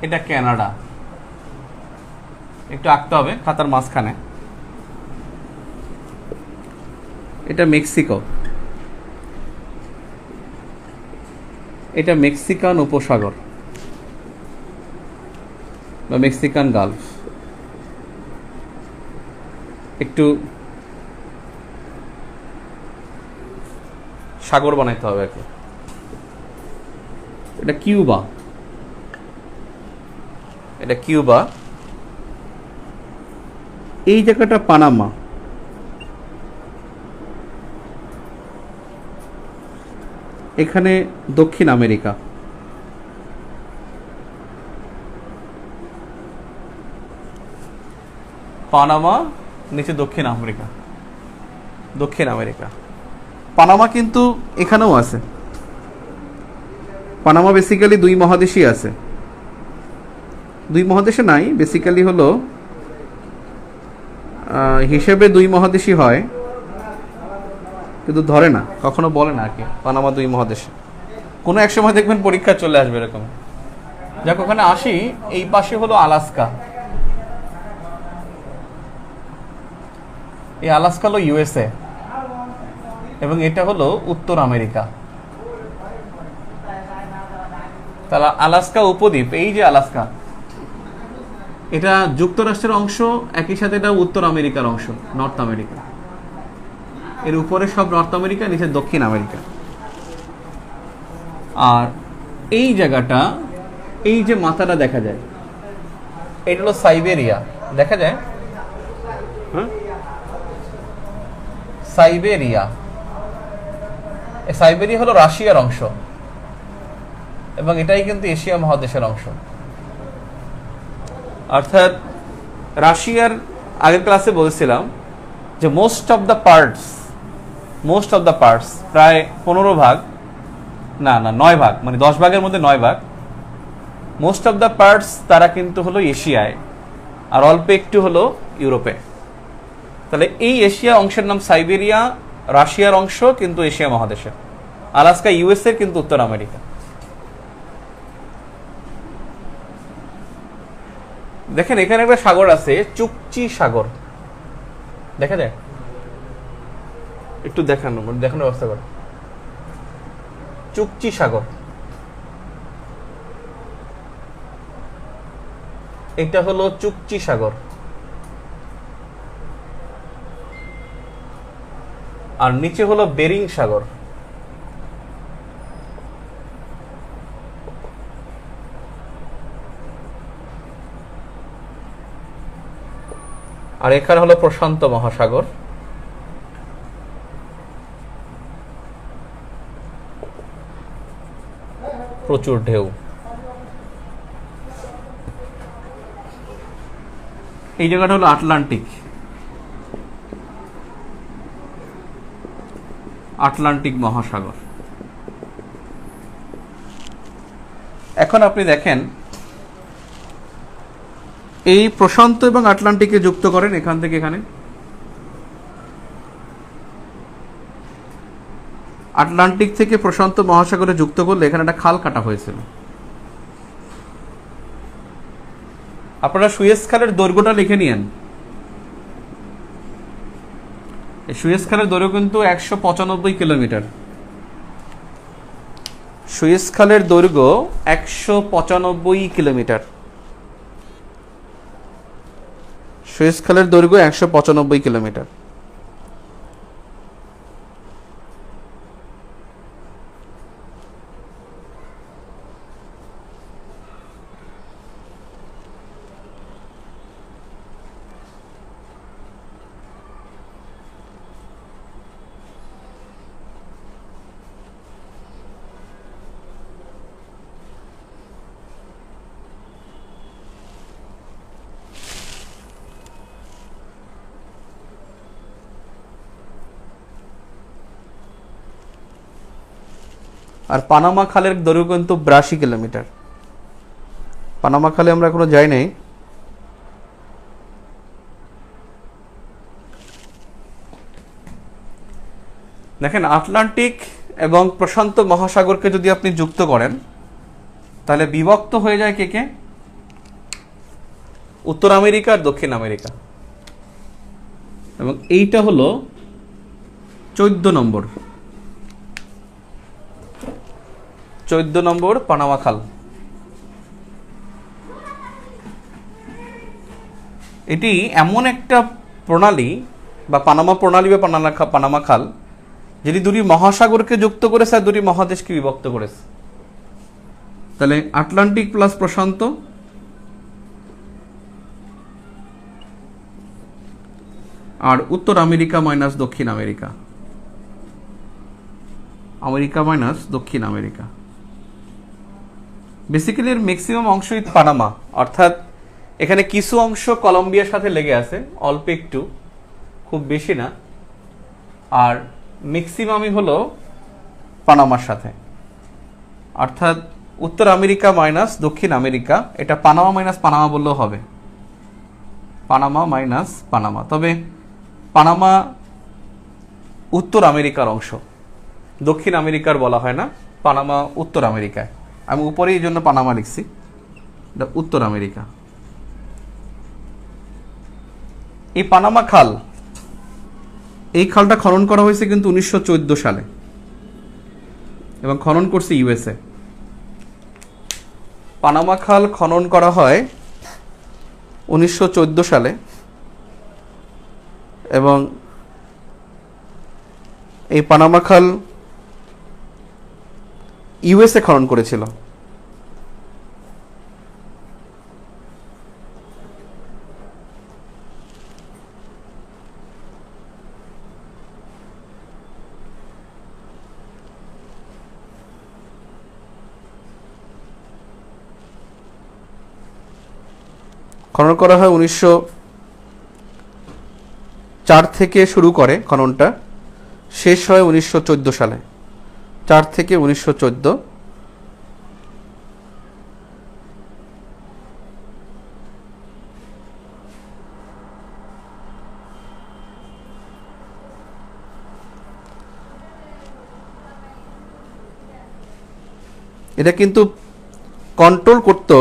Speaker 1: এটা কানাডা, একটু আঁকতে হবে খাতার মাঝখানে। এটা মেক্সিকো, এটা মেক্সিকান উপসাগর বা মেক্সিকান গালফ। একটু সাগর বানাইতে হবে একে। এটা কিউবা, এটা কিউবা। এই জায়গাটা পানামা, এখানে দক্ষিণ আমেরিকা। পানামা, নিচে দক্ষিণ আমেরিকা, দক্ষিণ আমেরিকা। পানামা কিন্তু এখানেও আছে। পানামা বেসিক্যালি 2 মহাদেশই আছে, 2 মহাদেশে নাই, বেসিক্যালি হলো হিসেবে 2 মহাদেশই হয়, কিন্তু ধরে না, কখনো বলে না আর কি পানামা 2 মহাদেশে। কোনো এক সময় দেখবেন পরীক্ষা চলে আসবে এরকম। যাক, ওখানে আসি। এই পাশে হলো আলাস্কা, এই আলাস্কা হলো ইউএসএ, এবং এটা হলো উত্তর আমেরিকা। তাহলে আলাস্কা উপদ্বীপ, এই যে আলাস্কা, এটা যুক্তরাষ্ট্রের অংশ, একই সাথে এটা উত্তর আমেরিকার অংশ, নর্থ আমেরিকা। এর উপরে সব নর্থ আমেরিকা, নিচে দক্ষিণ আমেরিকা। আর এই জায়গাটা, এই যে মাথাটা দেখা যায়, এটা হলো সাইবেরিয়া, দেখা যায়? হ্যাঁ, সাইবেরিয়া। সাইবেরিয়া হলো রাশিয়ার অংশ, এবং এটাই কিন্তু এশিয়া মহাদেশের অংশ। অর্থাৎ রাশিয়ার, আগের ক্লাসে বলেছিলাম যে মোস্ট অফ দ্য পার্টস, প্রায় 15 ভাগ, না 9 ভাগ, মানে 10 ভাগের মধ্যে 9 ভাগ, মোস্ট অফ দ্য পার্টস তারা কিন্তু হলো এশিয়ায়, আর অল্প একটু হলো ইউরোপে। তাহলে এই এশিয়া অংশের নাম সাইবেরিয়া, রাশিয়ার অংশ কিন্তু এশিয়া মহাদেশে। আলাস্কা ইউএসএ কিন্তু উত্তর আমেরিকা। দেখেন এখানে একটা সাগর আছে, চুকচি সাগর, দেখা যায়? একটু দেখানোর ব্যবস্থা করো। চুকচি সাগর, এটা হলো চুকচি সাগর। আর নিচে হলো বেরিং সাগর। আর এখানে হলো প্রশান্ত মহাসাগর। প্রচুর ঢেউ। এই জায়গাটা হলো আটলান্টিক, আটলান্টিক মহাসাগর। এখন আপনি দেখেন, এই প্রশান্ত এবং আটলান্টিকে যুক্ত করেন এখান থেকে এখানে। আটলান্টিক থেকে প্রশান্ত মহাসাগরে যুক্ত করলে এখানে একটা খাল কাটা হয়েছিল। আপনারা সুয়েজ খালের দৈর্ঘ্যটা লিখে নিয়েন। এই সুয়েজ খালের দৈর্ঘ্য কিন্তু 195 কিলোমিটার। সুয়েজ খালের দৈর্ঘ্য 195 কিলোমিটার। সুয়েজ খালের দৈর্ঘ্য 195 কিলোমিটার। আর পানামা খালের দৈর্ঘ্য কিন্তু 82 কিলোমিটার। পানামা খালে আমরা এখনো যাই নাই। দেখেন আটলান্টিক এবং প্রশান্ত মহাসাগরকে যদি আপনি যুক্ত করেন তাহলে বিভক্ত হয়ে যায় কে কে? উত্তর আমেরিকা আর দক্ষিণ আমেরিকা। এবং এইটা হলো 14 নম্বর, 14 নম্বর পানামা খাল। এটি এমন একটা প্রণালী বা পানামা প্রণালী বা পানামা খাল যেটি দুটি মহাসাগরকে যুক্ত করেছে আর দুটি মহাদেশকে বিভক্ত করেছে। তাহলে আটলান্টিক প্লাস প্রশান্ত আর উত্তর আমেরিকা মাইনাস দক্ষিণ আমেরিকা, আমেরিকা মাইনাস দক্ষিণ আমেরিকা। বেসিক্যালি এর ম্যাক্সিমাম অংশই পানামা, অর্থাৎ এখানে কিছু অংশ কলম্বিয়ার সাথে লেগে আছে, অল্প একটু, খুব বেশি না, আর ম্যাক্সিমামই হলো পানামার সাথে। অর্থাৎ উত্তর আমেরিকা মাইনাস দক্ষিণ আমেরিকা, এটা পানামা মাইনাস পানামা বললেও হবে, পানামা মাইনাস পানামা। তবে পানামা উত্তর আমেরিকার অংশ, দক্ষিণ আমেরিকার বলা হয় না, পানামা উত্তর আমেরিকায়। আমি উপরে এই জন্য পানামা লিখছি, এটা উত্তর আমেরিকা। এই পানামা খাল, এই খালটা খনন করা হয়েছে কিন্তু 1914 সালে এবং খনন করছে ইউএসএ। পানামা খাল খনন করা হয় 1914 সালে এবং এই পানামা খাল ইউএসএ খনন করেছিল। খনন করা হয় 1904 থেকে শুরু করে খননটা, শেষ হয় 1914 সালে, 4 থেকে 1914। এটা কিন্তু কন্ট্রোল করতো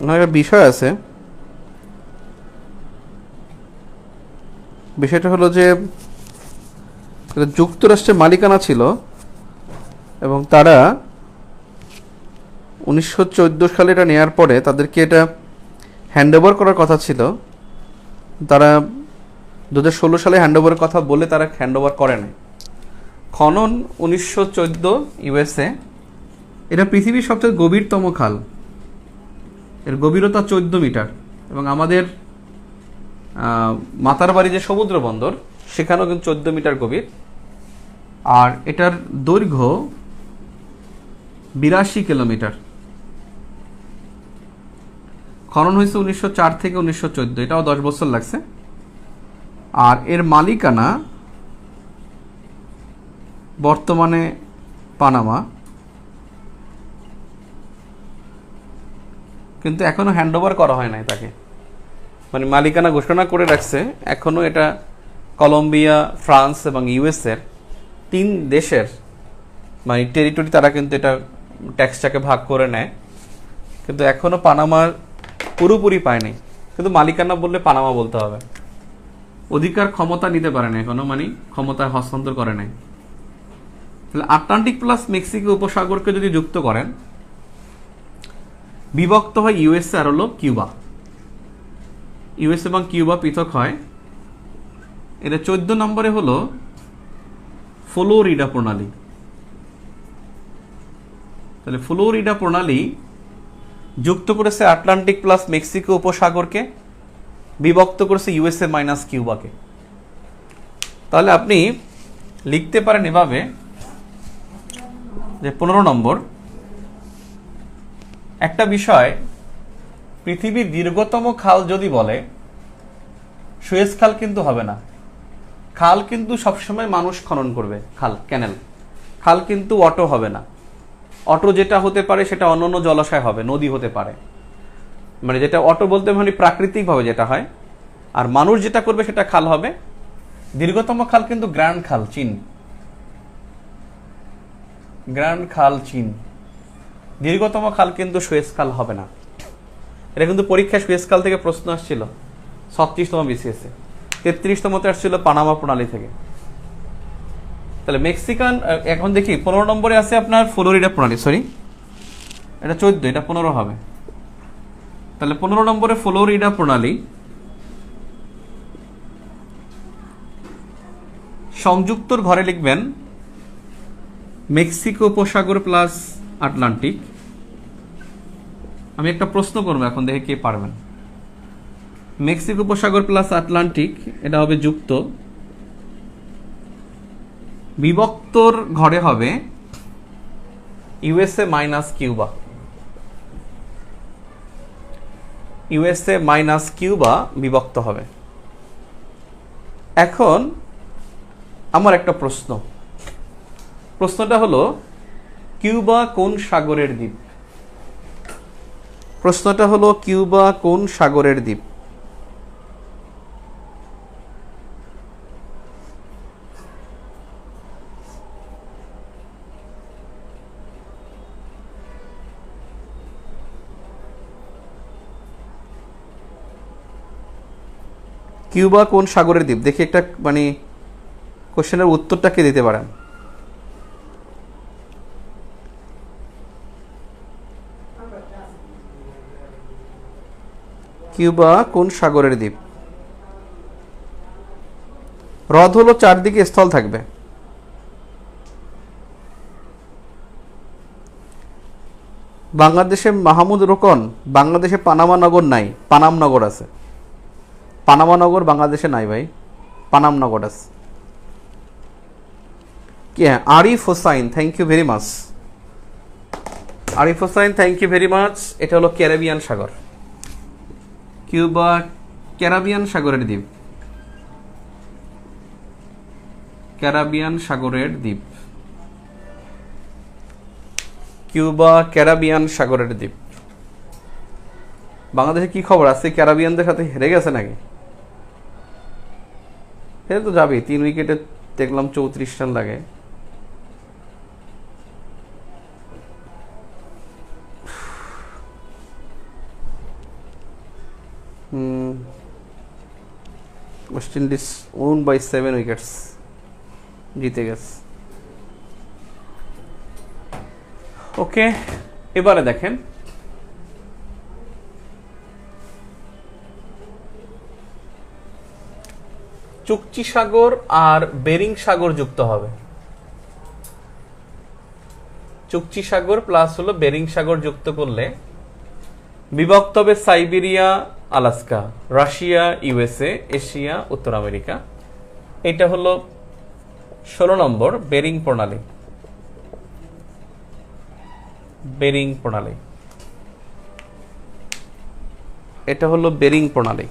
Speaker 1: একটা বিষয় আছে, বিষয়টা হলো যে যুক্তরাষ্ট্রের মালিকানা ছিল এবং তারা 1914 সালে এটা নেওয়ার পরে তাদেরকে এটা হ্যান্ডওভার করার কথা ছিল। তারা 2016 সালে হ্যান্ডওভারের কথা বলে তারা হ্যান্ডওভার করে নাই। খনন 1914 ইউএসএ। এটা পৃথিবীর সবচেয়ে গভীরতম খাল, এর গভীরতা 14 মিটার এবং আমাদের মাতারবাড়ি যে সমুদ্র বন্দর সেখানেও কিন্তু 14 মিটার গভীর। আর এটার দৈর্ঘ্য 82 কিলোমিটার। খনন হয়েছে 1904 থেকে 1914, এটাও 10 বছর লাগছে। আর এর মালিকানা বর্তমানে পানামা, কিন্তু এখনো হ্যান্ডওভার করা হয় নাই তাকে, মানে মালিকানা ঘোষণা করে রাখছে। এখনো এটা কলম্বিয়া, ফ্রান্স এবং ইউএসএর 3 দেশের মানে টেরিটরি, তারা কিন্তু এটা ট্যাক্সটাকে ভাগ করে নেয়, কিন্তু এখনো পানামার পুরোপুরি পায় নাই। কিন্তু মালিকানা বললে পানামা বলতে হবে। অধিকার ক্ষমতা নিতে পারে না এখনো, মানে ক্ষমতা হস্তান্তর করে নাই। তাহলে আটলান্টিক প্লাস মেক্সিকো উপসাগরকে যদি যুক্ত করেন, বিভক্ত হয় ইউএসএ আর হলো কিউবা। ইউএস এবং কিউবা পৃথক হয় এটা 14 নম্বরে হলো ফ্লোরিডা প্রণালী। তাহলে ফ্লোরিডা প্রণালী যুক্ত করেছে আটলান্টিক প্লাস মেক্সিকো উপসাগরকে, বিভক্ত করেছে ইউএসএ মাইনাস কিউবাকে। তাহলে আপনি লিখতে পারেন এভাবে যে 15 নম্বর, একটা বিষয় পৃথিবীর দীর্ঘতম খাল যদি বলে সুয়েজ খাল কিন্তু হবে না। খাল কিন্তু সবসময় মানুষ খনন করবে, খাল ক্যানেল। খাল কিন্তু অটো হবে না। অটো যেটা হতে পারে সেটা অন্যান্য জলাশয় হবে, নদী হতে পারে। মানে যেটা অটো বলতে মানে প্রাকৃতিকভাবে যেটা হয়, আর মানুষ যেটা করবে সেটা খাল হবে। দীর্ঘতম খাল কিন্তু গ্র্যান্ড খাল চীন, গ্র্যান্ড খাল চীন। দীর্ঘতম খাল কিন্তু সুয়েজ খাল হবে না। এটা কিন্তু পরীক্ষায় সুয়েজ খাল থেকে প্রশ্ন আসছিল 36তম বিসিএসে, 33তমতে আসছিল পানামা প্রণালী থেকে। তাহলে মেক্সিকান, এখন দেখি 15 নম্বরে আছে আপনার ফ্লোরিডা প্রণালী, সরি এটা 14, এটা 15 হবে। তাহলে 15 নম্বরে ফ্লোরিডা প্রণালী সংযুক্তর ঘরে লিখবেন মেক্সিকো উপসাগর প্লাস আটলান্টিক। আমি একটা প্রশ্ন করবো এখন, দেখে কে পারবেন। মেক্সিকো উপসাগর প্লাস আটলান্টিক এটা হবে যুক্ত, বিভক্তর ঘরে হবে USA minus Cuba. USA minus Cuba বিভক্ত হবে। এখন আমার একটা প্রশ্ন, প্রশ্নটা হলো কিউবা কোন সাগরের দ্বীপ? প্রশ্নটা হলো কিউবা কোন সাগরের দ্বীপ? কিউবা কোন সাগরের দ্বীপ? দেখি একটা মানে কোশ্চেনের উত্তরটা কে দিতে পারেন। কিউবা কোন সাগরের দ্বীপ? হ্রদ হলো চারদিকে স্থল থাকবে। বাংলাদেশে মাহমুদ রোকন, বাংলাদেশে পানামা নগর নাই, পানাম নগর আছে। পানামা নগর বাংলাদেশে নাই ভাই, পানাম নগর আছে। কি হ্যাঁ, Arif Hossain, thank you very much. Arif Hossain, thank you very much. এটা হলো ক্যারিবিয়ান সাগর। কিউবা ক্যারিবিয়ান সাগরের দ্বীপ, ক্যারিবিয়ান সাগরের দ্বীপ। কিউবা ক্যারিবিয়ান সাগরের দ্বীপ। বাংলাদেশে কি খবর আছে? ক্যারিবিয়ানদের সাথে হেরে গেছে নাকি? হেরে তো যাবে, 3 উইকেটে দেখলাম 34 রান লাগে। West Indies won by 7 wickets, জিতে গেছে। ওকে, এবারে দেখেন চুকচি সাগর আর বেরিং সাগর যুক্ত হবে। চুকচি সাগর প্লাস হলো বেরিং সাগর যুক্ত করলে বিভক্ত হবে Siberia, Alaska, Russia, USA, Asia, উত্তর আমেরিকা। এটা হলো 16 নম্বর বেরিং প্রণালী। বেরিং প্রণালী, এটা হলো বেরিং প্রণালী।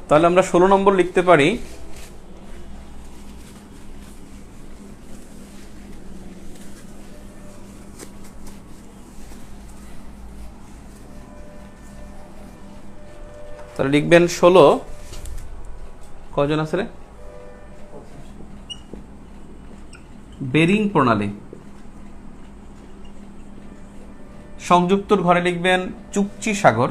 Speaker 1: তাহলে আমরা 16 নম্বর লিখতে পারি তাহলে লিখবেন 16, কজন আছে রে? বেরিং প্রণালী সংযুক্তর ঘরে লিখবেন চুকচি সাগর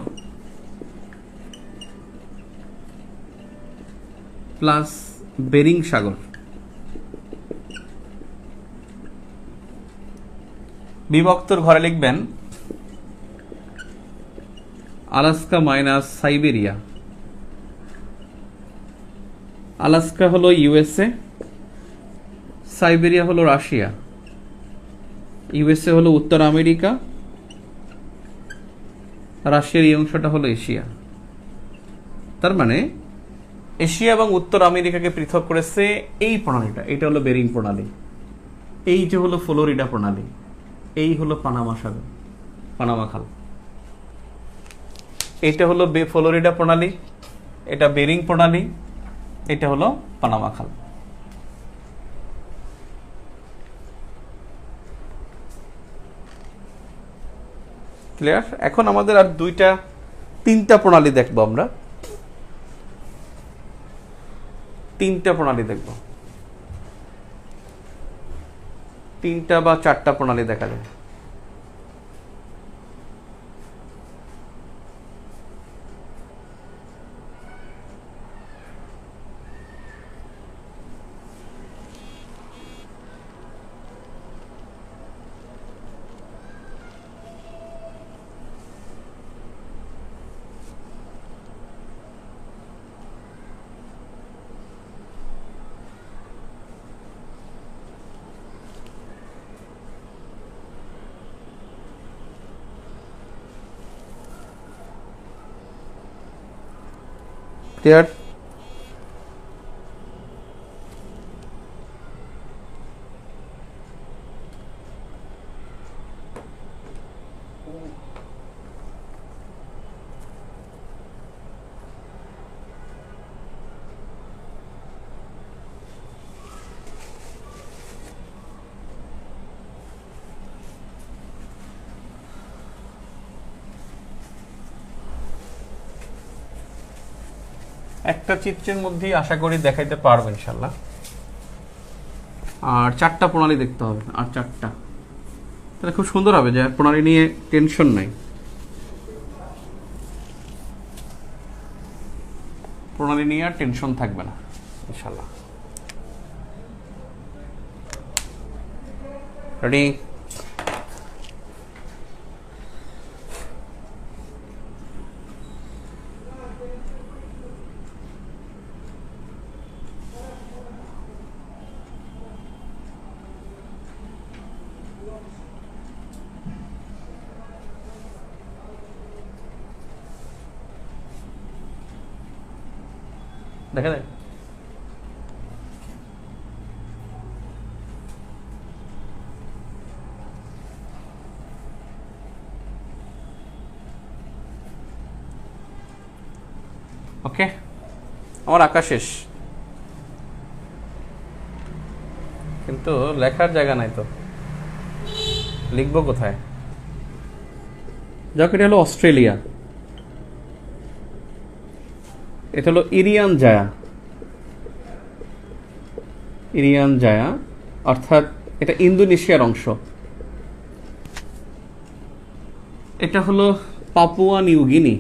Speaker 1: প্লাস বেরিং সাগর, বিভক্তর ঘরে লিখবেন আলাস্কা মাইনাস সাইবেরিয়া। আলাস্কা হলো ইউএসএ, সাইবেরিয়া হলো রাশিয়া, ইউএসএ হলো উত্তর আমেরিকা, রাশিয়ার এই অংশটা হলো এশিয়া। তার মানে এশিয়া এবং উত্তর আমেরিকাকে পৃথক করেছে এই প্রণালীটা। এটা হলো বেরিং প্রণালী, এই যে হলো ফ্লোরিডা প্রণালী, এই হলো পানামা সাগর, পানামা খাল। এটা হলো ফ্লোরিডা প্রণালী, এটা বেরিং প্রণালী, এটা হলো পানামা খাল। ক্লিয়ার? এখন আমাদের আর তিনটা প্রণালী দেখবো আমরা, তিনটা প্রণালী দেখব, তিনটা বা চারটা প্রণালী দেখা যায়। ক্লিয়ার? একটা চিত্রের মধ্যেই আশা করি দেখাইতে পারবো ইনশাল্লাহ। আর চারটা প্রণালী দেখতে হবে, আর চারটা, তাহলে খুব সুন্দর হবে, যে প্রণালী নিয়ে টেনশন নাই, প্রণালী নিয়ে আর টেনশন থাকবে না ইনশাল্লাহ। রেডি? দেখা যায়? ওকে, আমার আঁকা শেষ, কিন্তু লেখার জায়গা নাই তো, লিখবো কোথায়? যাক, এটা হলো অস্ট্রেলিয়া, এটা হলো ইরিয়ান জায়া, ইরিয়ান জায়া, অর্থাৎ এটা ইন্দোনেশিয়ার অংশ। এটা হলো পাপুয়া নিউ গিনি,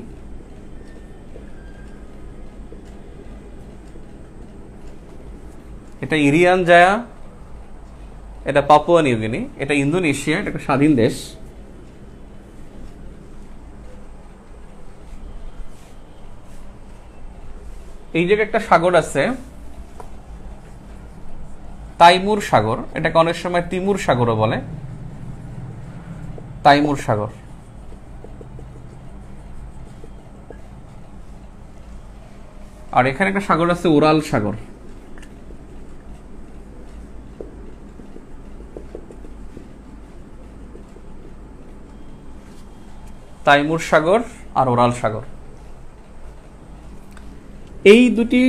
Speaker 1: এটা ইরিয়ান জায়া, এটা পাপুয়া নিউ গিনি, এটা ইন্দোনেশিয়া, এটা একটা স্বাধীন দেশ। এই জায়গায় একটা সাগর আছে, তাইমুর সাগর, এটাকে অনেক সময় তিমুর সাগরও বলে, তাইমুর সাগর। আর এখানে একটা সাগর আছে উরাল সাগর, তাইমুর সাগর আর ওরাল সাগর। এই দুটি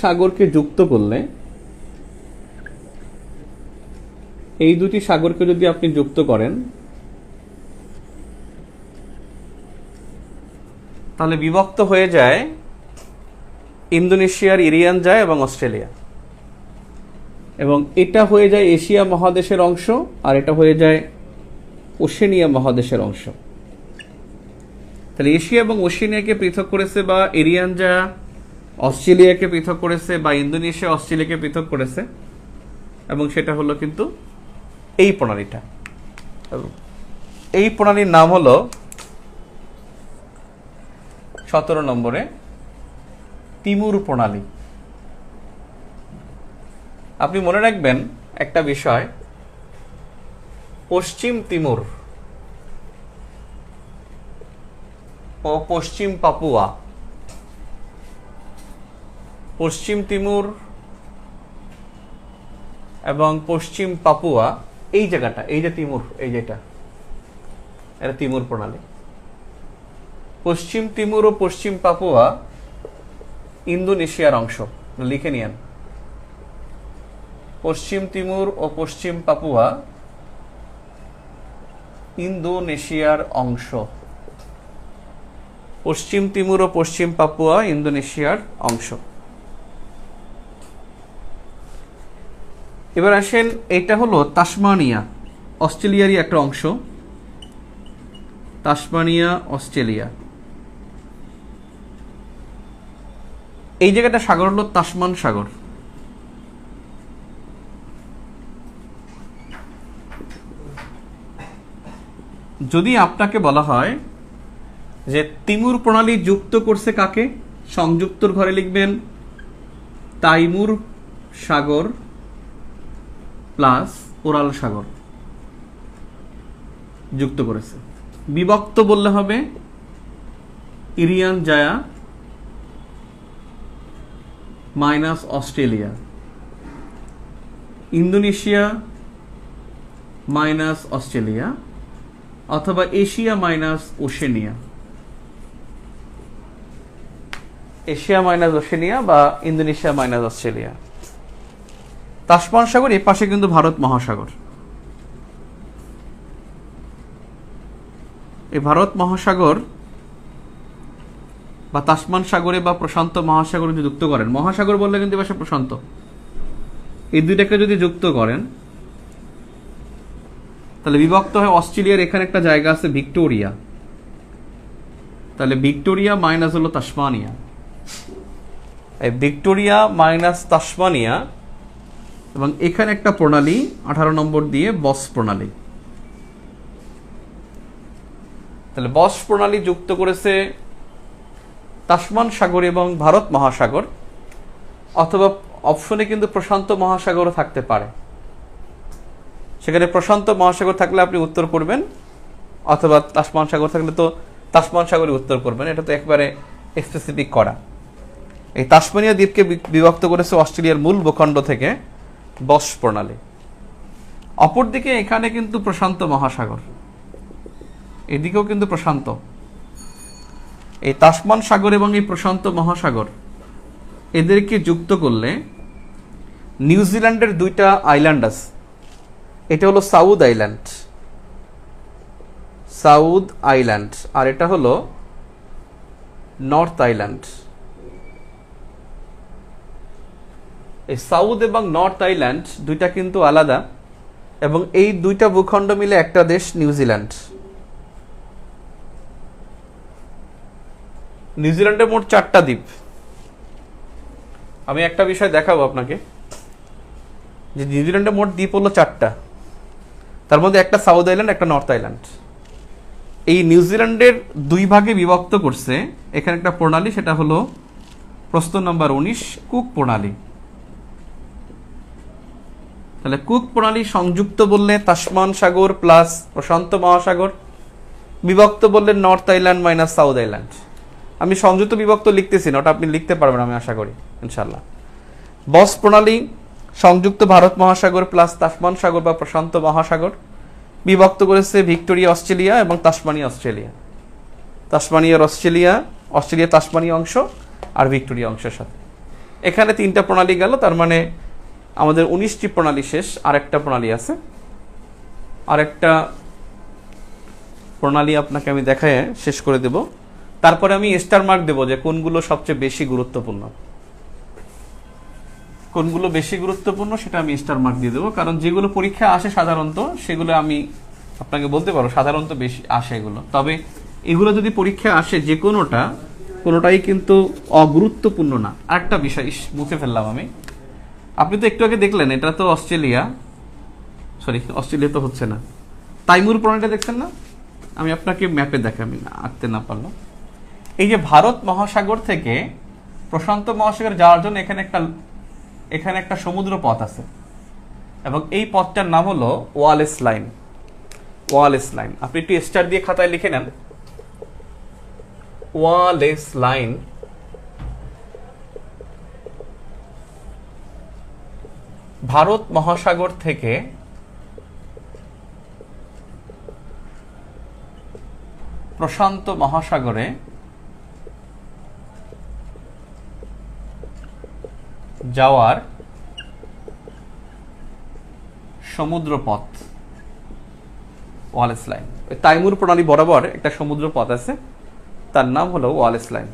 Speaker 1: সাগরকে যুক্ত করলে, এই দুটি সাগরকে যদি আপনি যুক্ত করেন, তাহলে বিভক্ত হয়ে যায় ইন্দোনেশিয়ার ইরিয়ান জায়া এবং অস্ট্রেলিয়া, এবং এটা হয়ে যায় এশিয়া মহাদেশের অংশ, আর এটা হয়ে যায় ওশেনিয়া মহাদেশের অংশ। তাহলে এশিয়া এবং ওশেনিয়াকে পৃথক করেছে, বা ইরিয়ান জায়া অস্ট্রেলিয়াকে পৃথক করেছে, বা ইন্দোনেশিয়া অস্ট্রেলিয়াকে পৃথক করেছে, এবং সেটা হলো কিন্তু এই প্রণালীটা। এই প্রণালীর নাম হলো 17 নম্বরে তিমুর প্রণালী। আপনি মনে রাখবেন একটা বিষয়, পশ্চিম তিমুর ও পশ্চিম পাপুয়া, পশ্চিম তিমুর এবং পশ্চিম পাপুয়া, এই জায়গাটা, এই যে তিমুর, এই যেটা, এটা তিমুর প্রণালী। পশ্চিম তিমুর ও পশ্চিম পাপুয়া ইন্দোনেশিয়ার অংশ, লিখে নিয়েন। পশ্চিম তিমুর ও পশ্চিম পাপুয়া ইন্দোনেশিয়ার অংশ। পশ্চিম তিমুর ও পশ্চিম পাপুয়া ইন্দোনেশিয়ার অংশ। এবার আসেন, এটা হলো তাসমানিয়া, অস্ট্রেলিয়ারই একটা অংশ। তাসমানিয়া অস্ট্রেলিয়া, এই জায়গাটা সাগর হলো তাসমান সাগর। যদি আপনাকে বলা হয় যে তিমুর প্রণালী যুক্ত করছে কাকে, সংযুক্তর ঘরে লিখবেন তাইমুর সাগর প্লাস ওরাল সাগর যুক্ত করেছে। বিভক্ত বললে হবে Irian Jaya minus Australia, Indonesia minus Australia, অথবা Asia minus Oceania, Asia minus Oceania বা ইন্দোনেশিয়া মাইনাস অস্ট্রেলিয়া। তাসমান সাগর, এ পাশে কিন্তু ভারত মহাসাগর। এই ভারত মহাসাগর বা তাসমান সাগরে বা প্রশান্ত মহাসাগরে যদি যুক্ত করেন, মহাসাগর বললে কিন্তু পাশে প্রশান্ত, এই দুইটাকে যদি যুক্ত করেন তাহলে বিভক্ত হয় অস্ট্রেলিয়ার এখানে একটা জায়গা আছে ভিক্টোরিয়া, তাহলে ভিক্টোরিয়া মাইনাস হলো তাসমানিয়া, এই ভিক্টোরিয়া মাইনাস তাসমানিয়া, এবং এখানে একটা প্রণালী 18 নম্বর দিয়ে বস প্রণালী। তাহলে বস প্রণালী যুক্ত করেছে তাসমান সাগর এবং ভারত মহাসাগর, অথবা অপশনে কিন্তু প্রশান্ত মহাসাগরও থাকতে পারে। সেখানে প্রশান্ত মহাসাগর থাকলে আপনি উত্তর করবেন, অথবা তাসমান সাগর থাকলে তো তাসমান সাগরে উত্তর করবেন। এটা তো একবারে স্পেসিফিক করা। এই তাসমানিয়া দ্বীপকে বিভক্ত করেছে অস্ট্রেলিয়ার মূল ভূখণ্ড থেকে বস প্রণালী। অপরদিকে এখানে কিন্তু প্রশান্ত মহাসাগর, এদিকেও কিন্তু প্রশান্ত। এই তাসমান সাগর এবং এই প্রশান্ত মহাসাগর এদেরকে যুক্ত করলে নিউজিল্যান্ডের দুইটা আইল্যান্ড আছে। এটা হলো সাউথ আইল্যান্ড, সাউথ আইল্যান্ড, আর এটা হলো নর্থ আইল্যান্ড। এই সাউথ এবং নর্থ আইল্যান্ড দুইটা কিন্তু আলাদা, এবং এই দুইটা ভূখণ্ড মিলে একটা দেশ নিউজিল্যান্ড। নিউজিল্যান্ডের মোট 4টা দ্বীপ। আমি একটা বিষয় দেখাবো আপনাকে, যে নিউজিল্যান্ডের মোট দ্বীপ হলো 4টা, তার মধ্যে একটা সাউথ আইল্যান্ড, একটা নর্থ আইল্যান্ড। এই নিউজিল্যান্ডের 2 ভাগে বিভক্ত করছে এখানে একটা প্রণালী, সেটা হলো প্রশ্ন নম্বর 19 কুক প্রণালী। তাহলে কুক প্রণালী সংযুক্ত বললে তাসমান সাগর প্লাস প্রশান্ত মহাসাগর, বিভক্ত বললে north island minus south island. আমি সংযুক্ত বিভক্ত লিখতেছি না, ওটা আপনি লিখতে পারবেন আমি আশা করি ইনশাল্লাহ। বস প্রণালী সংযুক্ত ভারত মহাসাগর প্লাস তাসমান সাগর বা প্রশান্ত মহাসাগর, বিভক্ত করেছে ভিক্টোরিয়া অস্ট্রেলিয়া এবং তাসমানিয়া অস্ট্রেলিয়া। তাসমানিয়ার অস্ট্রেলিয়া, অস্ট্রেলিয়া তাসমানিয়া অংশ আর ভিক্টোরিয়া অংশের সাথে। এখানে 3টা প্রণালী গেল, তার মানে আমাদের 19টি প্রণালী শেষ। আরেকটা প্রণালী আছে, আরেকটা প্রণালী আপনাকে আমি দেখায় শেষ করে দেব। তারপরে আমি স্টার মার্ক দেব যে কোনগুলো সবচেয়ে বেশি গুরুত্বপূর্ণ, কোনগুলো বেশি গুরুত্বপূর্ণ সেটা আমি স্টার মার্ক দিয়ে দেবো। কারণ যেগুলো পরীক্ষা আসে সাধারণত সেগুলো আমি আপনাকে বলতে পারবো সাধারণত বেশি আসে এগুলো। তবে এগুলো যদি পরীক্ষা আসে যে কোনোটাই কিন্তু অগুরুত্বপূর্ণ না। আরেকটা বিষয় মুছে ফেললাম আমি, আপনি তো একটু আগে দেখলেন এটা তো অস্ট্রেলিয়া, সরি অস্ট্রেলিয়া তো হচ্ছে না, তাইমুর প্রণালীটা দেখছেন না? আমি আপনাকে ম্যাপে দেখাই, আমি আঁকতে না পারলাম। এই যে ভারত মহাসাগর থেকে প্রশান্ত মহাসাগর যাওয়ার জন্য এখানে একটা এখানে একটা সমুদ্র পথ আছে এবং এই পথটার নাম হলো ওয়ালেস লাইন। ওয়ালেস লাইন আপনি একটু স্টার দিয়ে খাতায় লিখে নেন। ওয়ালেস লাইন ভারত মহাসাগর থেকে প্রশান্ত মহাসাগরে যাওয়ার সমুদ্র পথ ওয়ালেস লাইন। তাইমুর প্রণালী বরাবর একটা সমুদ্র পথ আছে, তার নাম হলো ওয়ালেস লাইন।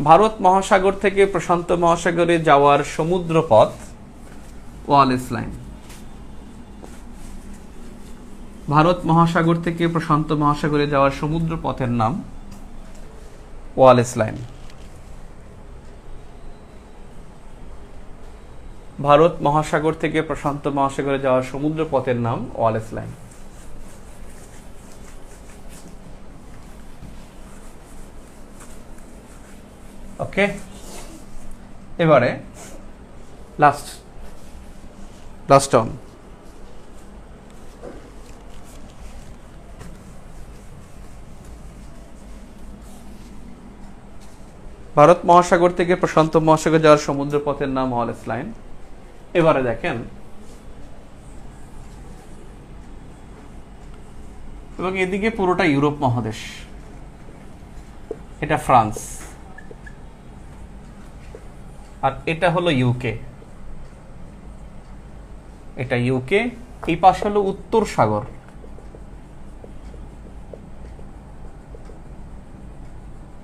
Speaker 1: ভারত মহাসাগর থেকে প্রশান্ত মহাসাগরে যাওয়ার সমুদ্র পথ ওয়ালেস লাইন। ভারত মহাসাগর থেকে প্রশান্ত মহাসাগরে যাওয়ার সমুদ্র পথের নাম ওয়ালেস লাইন। ভারত মহাসাগর থেকে প্রশান্ত মহাসাগরে যাওয়ার সমুদ্র পথের নাম ওয়ালেস লাইন। ওকে, এবারে লাস্ট টার্ম। ভারত মহাসাগর থেকে প্রশান্ত মহাসাগর যাওয়ার সমুদ্র পথের নাম ওয়ালেস লাইন। এবারে দেখেন, এবং এদিকে পুরোটা ইউরোপ মহাদেশ, এটা ফ্রান্স, আর এটা হলো ইউকে। এটা ইউকে, এই পাশে হলো উত্তর সাগর,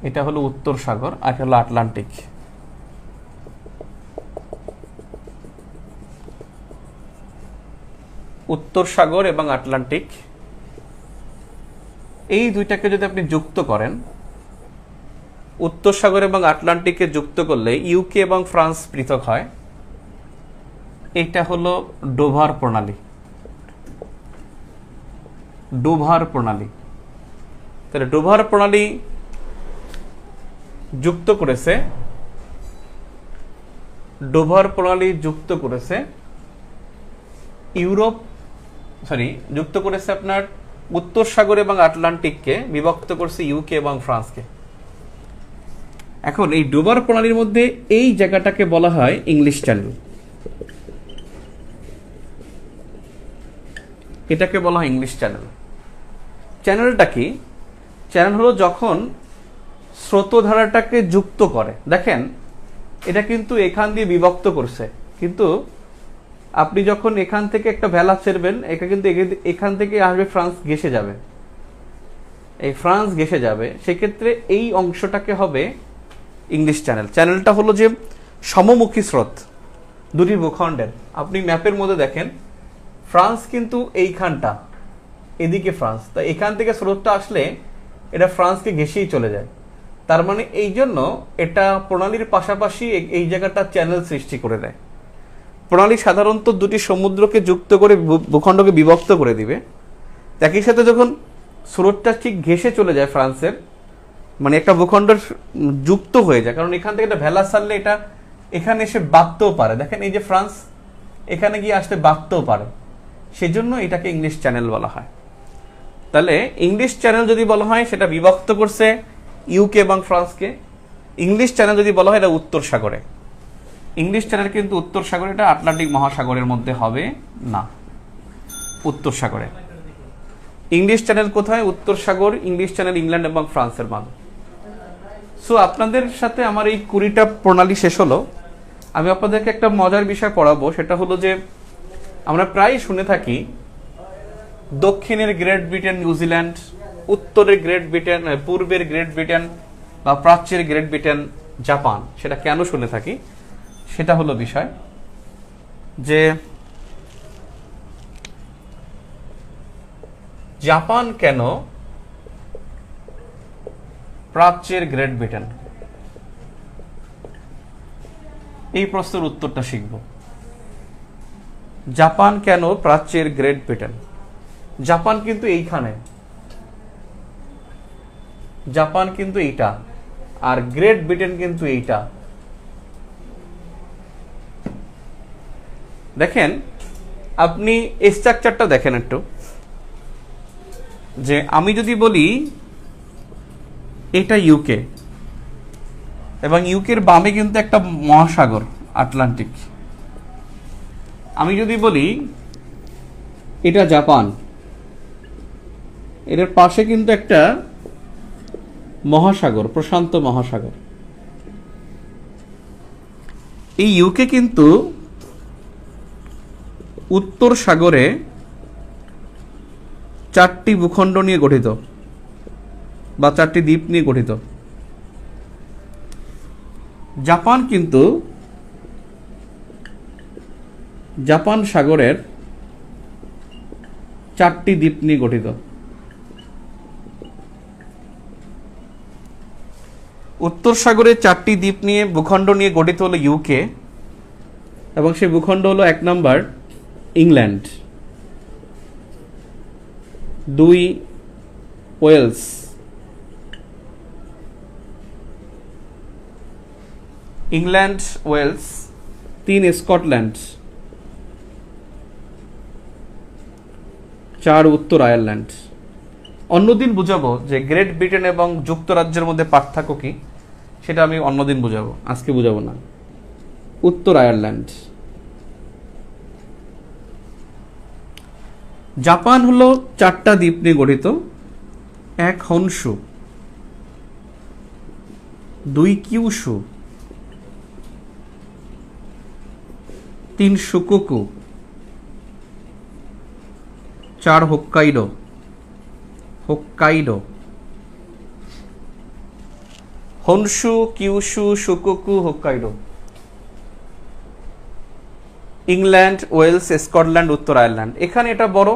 Speaker 1: এটা হলো উত্তর সাগর, আর হলো আটলান্টিক। উত্তর সাগর এবং আটলান্টিক এই দুইটাকে যদি আপনি যুক্ত করেন, উত্তর সাগর এবং আটলান্টিককে যুক্ত করলে ইউকে এবং ফ্রান্স পৃথক হয়। এটা হলো ডোভার প্রণালী। ডোভার প্রণালী, তাহলে ডোভার প্রণালী যুক্ত করেছে, ডোভার প্রণালী যুক্ত করেছে ইউরোপ, যুক্ত করেছে আপনার উত্তর সাগর এবং আটলান্টিককে, বিভক্ত করছে ইউকে এবং ফ্রান্সকে। এখন এই ডোভার প্রণালীর মধ্যে এই জায়গাটাকে বলা হয় ইংলিশ চ্যানেল। এটাকে বলা হয় ইংলিশ চ্যানেল। চ্যানেলটা কি? চ্যানেল হলো যখন স্রোতধারাটাকে যুক্ত করে। দেখেন, এটা কিন্তু এখান দিয়ে বিভক্ত করছে, কিন্তু আপনি যখন এখান থেকে একটা ভেলা ছেড়বেন, এটা কিন্তু এখান থেকে আসবে ফ্রান্স ঘেঁষে যাবে, এই ফ্রান্স ঘেঁষে যাবে, সেক্ষেত্রে এই অংশটাকে হবে ইংলিশ চ্যানেল। চ্যানেলটা হলো যে সমমুখী স্রোত দুটি ভূখণ্ডের। আপনি ম্যাপের মধ্যে দেখেন, ফ্রান্স কিন্তু এইখানটা, এদিকে ফ্রান্স, তা এখান থেকে স্রোতটা আসলে এটা ফ্রান্সকে ঘেঁষেই চলে যায়। তার মানে এই জন্য এটা প্রণালীর পাশাপাশি এই জায়গাটা চ্যানেল সৃষ্টি করে দেয়। প্রণালী সাধারণত দুটি সমুদ্রকে যুক্ত করে ভূখণ্ডকে বিভক্ত করে দিবে। একই সাথে যখন স্রোতটা ঠিক ঘেঁষে চলে যায় ফ্রান্সের, মানে একটা ভূখণ্ড যুক্ত হয়ে যায়, কারণ এখান থেকে একটা ভেলা ছাড়লে এটা এখানে এসে বাঁধতেও পারে। দেখেন, এই যে ফ্রান্স এখানে গিয়ে আসতে বাঁধতেও পারে, সেজন্য এটাকে ইংলিশ চ্যানেল বলা হয়। তাহলে ইংলিশ চ্যানেল যদি বলা হয়, সেটা বিভক্ত করছে ইউকে এবং ফ্রান্সকে। ইংলিশ চ্যানেল যদি বলা হয়, এটা উত্তর সাগরে। ইংলিশ চ্যানেল কিন্তু উত্তর সাগরে, এটা আটলান্টিক মহাসাগরের মধ্যে হবে না, উত্তর সাগরে। ইংলিশ চ্যানেল কোথায়? উত্তর সাগর। ইংলিশ চ্যানেল ইংল্যান্ড এবং ফ্রান্সের মাঝে। সো আপনাদের সাথে আমার এই 20টা প্রণালী শেষ হলো। আমি আপনাদেরকে একটা মজার বিষয় পড়াবো, সেটা হলো যে আমরা প্রায় শুনে থাকি দক্ষিণের গ্রেট ব্রিটেন, নিউজিল্যান্ড, উত্তরের গ্রেট ব্রিটেন, পূর্বের গ্রেট ব্রিটেন বা প্রাচ্যের গ্রেট ব্রিটেন, জাপান। সেটা কেন শুনে থাকি, সেটা হলো বিষয় যে জাপান কেন প্রাচ্যের গ্রেট ব্রিটেন, এই প্রশ্নের উত্তরটা শিখব। জাপান কেন প্রাচ্যের গ্রেট ব্রিটেন? জাপান কিন্তু এইখানে, জাপান কিন্তু এইটা, আর গ্রেট ব্রিটেন কিন্তু এইটা। দেখেন আপনি স্ট্রাকচারটা দেখেন একটু, যে আমি যদি বলি এটা ইউকে, এবং ইউকের বামে কিন্তু একটা মহাসাগর আটলান্টিক। আমি যদি বলি এটা জাপান, এর পাশে কিন্তু একটা মহাসাগর, প্রশান্ত মহাসাগর। এই ইউকে কিন্তু উত্তর সাগরে 4টি ভূখণ্ড নিয়ে গঠিত বা 4টি দ্বীপ নিয়ে গঠিত। জাপান কিন্তু জাপান সাগরের 4টি দ্বীপ নিয়ে গঠিত। উত্তর সাগরে 4টি দ্বীপ নিয়ে ভূখণ্ড নিয়ে গঠিত হলো ইউকে, এবং সেই ভূখণ্ড হলো 1 নম্বর England, 2 Wales, England Wales, 3 Scotland, 4 উত্তর আয়ারল্যান্ড। অন্যদিন বুঝাবো যে গ্রেট ব্রিটেন এবং যুক্তরাজ্যের মধ্যে পার্থক্য কি, সেটা আমি অন্যদিন বুঝাবো, আজকে বুঝাবো না। উত্তর আয়ারল্যান্ড। জাপান হলো 4টা দ্বীপ নিয়ে গঠিত, 1 Honshu, 2 Kyushu, 3 Shikoku, 4 Hokkaido. Honshu, Kyushu, Shikoku, Hokkaido. England, Wales, Scotland, উত্তর আয়ারল্যান্ড। এখানে এটা বড়,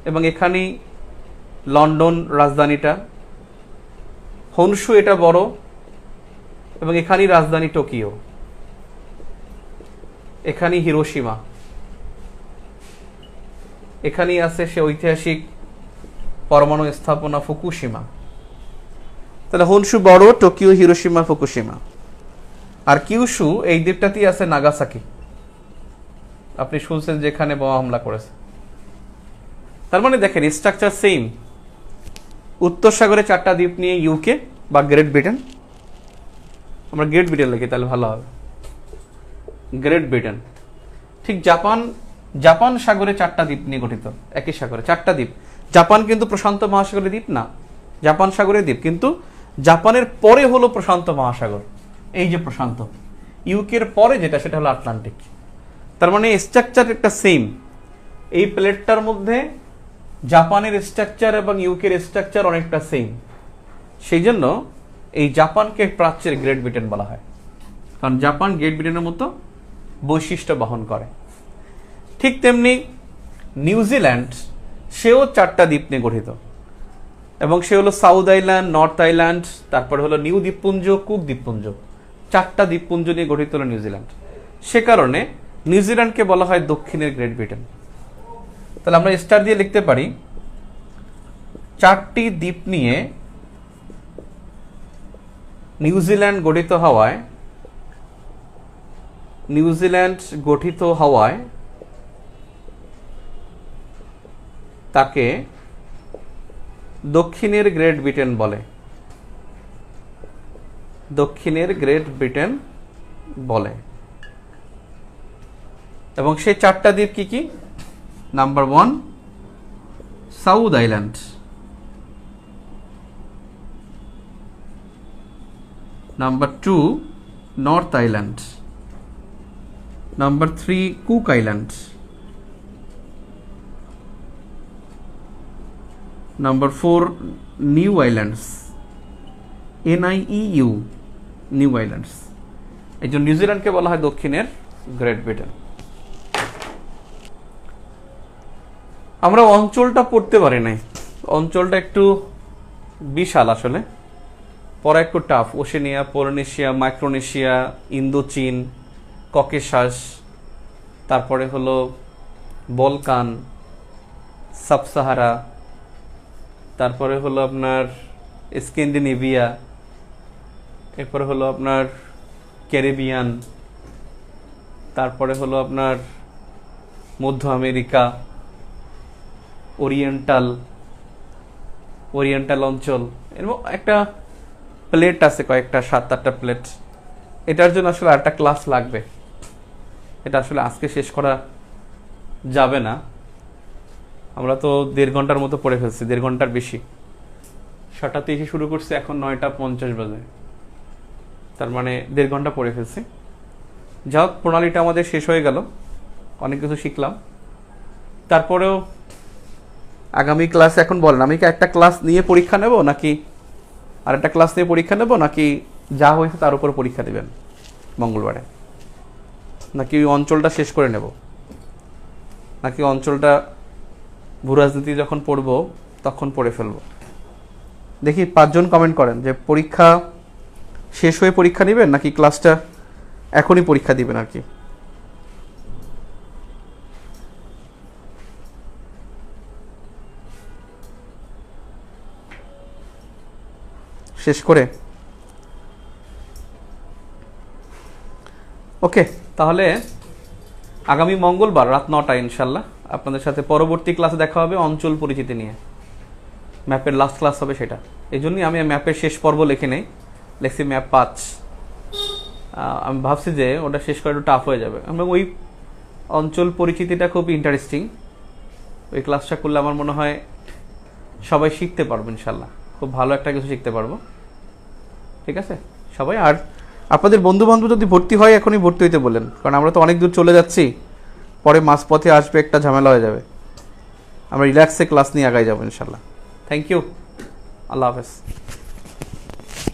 Speaker 1: এবং এখানেই লন্ডন রাজধানীটা। হনশু এটা বড়, এবং এখানেই রাজধানী টোকিও। এখানেই হিরোশিমা। এখানেই আছে সে ঐতিহাসিক পরমাণু স্থাপনা ফুকুশিমা। তাহলে হনশু বড়, টোকিও, হিরোশিমা, ফুকুশিমা। আর কিউশু এই দ্বীপটাতেই আছে নাগাসাকি, আপনি শুনছেন যেখানে বোমা হামলা করেছে। তার মানে দেখেন স্ট্রাকচার সেম। উত্তর সাগরে 4টা দ্বীপ নিয়ে ইউকে বা গ্রেট ব্রিটেন, আমরা গ্রেট ব্রিটেন লিখি তাহলে ভালো হবে, গ্রেট ব্রিটেন। ঠিক জাপান সাগরে 4টা দ্বীপ নিয়ে গঠিত, একই সাগরে 4টা দ্বীপ। জাপান কিন্তু প্রশান্ত মহাসাগরের দ্বীপ না, জাপান সাগরের দ্বীপ, কিন্তু জাপানের পরে হলো প্রশান্ত মহাসাগর, এই যে প্রশান্ত। ইউকের পরে যেটা সেটা হলো আটলান্টিক। তার মানে স্ট্রাকচার একটা সেম। এই প্লেটটার মধ্যে জাপানের স্ট্রাকচার এবং ইউকের স্ট্রাকচার অনেকটা সেম। সেই জন্য এই জাপানকে প্রাচ্যের গ্রেট ব্রিটেন বলা হয়, কারণ জাপান গ্রেট ব্রিটেনের মতো বৈশিষ্ট্য বহন করে। ঠিক তেমনি নিউজিল্যান্ড, সেও 4টা দ্বীপ নিয়ে গঠিত, এবং সে হলো সাউথ আইল্যান্ড, নর্থ আইল্যান্ড, তারপরে হলো নিউ দ্বীপপুঞ্জ, কুক দ্বীপপুঞ্জ। 4টা দ্বীপপুঞ্জ নিয়ে গঠিত হলো নিউজিল্যান্ড। সে কারণে নিউজিল্যান্ডকে বলা হয় দক্ষিণের গ্রেট ব্রিটেন। তাহলে আমরা স্টার দিয়ে লিখতে পারি 4টি দ্বীপ নিয়ে নিউজিল্যান্ড গঠিত হওয়ায় তাকে দক্ষিণের গ্রেট ব্রিটেন বলে, দক্ষিণের গ্রেট ব্রিটেন বলে। এবং সেই 4টা দ্বীপ কি কি? Number 1 south island, number 2 north island, number 3 cook island, number 4 new islands, NIEU, new islands. এই জন্য নিউজিল্যান্ডকে বলা হয় দক্ষিণের গ্রেট ব্রিটেন। আমরা অঞ্চলটা পড়তে পারি নাই, অঞ্চলটা একটু বিশাল আসলে, পড়া একটু tough. Oceania, Polynesia, Micronesia, Indochina, Caucasus, তারপরে হলো বলকান, সাবসাহারা, তারপরে হলো আপনার স্ক্যান্ডিনেভিয়া, এরপরে হলো আপনার ক্যারিবিয়ান, তারপরে হলো আপনার মধ্য আমেরিকা, ওরিয়েন্টাল অঞ্চল, এরকম একটা প্লেট আছে, কয়েকটা 7-8টা প্লেট। এটার জন্য আসলে আরেকটা ক্লাস লাগবে, এটা আসলে আজকে শেষ করা যাবে না। আমরা তো 1.5 ঘন্টার মতো পড়ে ফেলছি, 1.5 ঘন্টার বেশি। 7টাতে এসে শুরু করছি, এখন 9টা 50 বাজে, তার মানে 1.5 ঘন্টা পড়ে ফেলছি। যা হোক, প্রণালীটা আমাদের শেষ হয়ে গেল, অনেক কিছু শিখলাম। তারপরেও আগামী ক্লাসে এখন বলেন, আমি কি একটা ক্লাস নিয়ে পরীক্ষা নেব, নাকি আরেকটা ক্লাস নিয়ে পরীক্ষা নেব, নাকি যা হয়েছে তার উপর পরীক্ষা দিবেন মঙ্গলবারে, নাকি ওই অঞ্চলটা শেষ করে নেব, নাকি অঞ্চলটা ভূরাজনীতি যখন পড়বো তখন পড়ে ফেলবো? দেখি 5 জন কমেন্ট করেন যে পরীক্ষা শেষ হয়ে পরীক্ষা নেবেন, নাকি ক্লাসটা এখনই পরীক্ষা দিবেন আর কি। শেষ করে ওকে, তাহলে আগামী মঙ্গলবার রাত 9টায় ইনশাল্লাহ আপনাদের সাথে পরবর্তী ক্লাসে দেখা হবে অঞ্চল পরিচিতি নিয়ে। ম্যাপের লাস্ট ক্লাস হবে সেটা, এই জন্যই আমি ম্যাপের শেষ পর্ব লিখে নেই, লেখছি ম্যাপ 5। আমি ভাবছি যে ওটা শেষ করা একটু টাফ হয়ে যাবে, এবং ওই অঞ্চল পরিচিতিটা খুব ইন্টারেস্টিং। ওই ক্লাসটা করলে আমার মনে হয় সবাই শিখতে পারবো ইনশাল্লাহ, খুব ভালো একটা কিছু শিখতে পারবো। ঠিক আছে সবাই, আর আপনাদের বন্ধু বান্ধব যদি ভর্তি হয় এখনই ভর্তি হইতে বলেন, কারণ আমরা তো অনেক দূর চলে যাচ্ছি, পরে মাঝপথে আসবে একটা ঝামেলা হয়ে যাবে। আমরা রিল্যাক্সে ক্লাস নিয়ে আগাই যাবো ইনশাল্লাহ। থ্যাংক ইউ, আল্লাহ হাফেজ।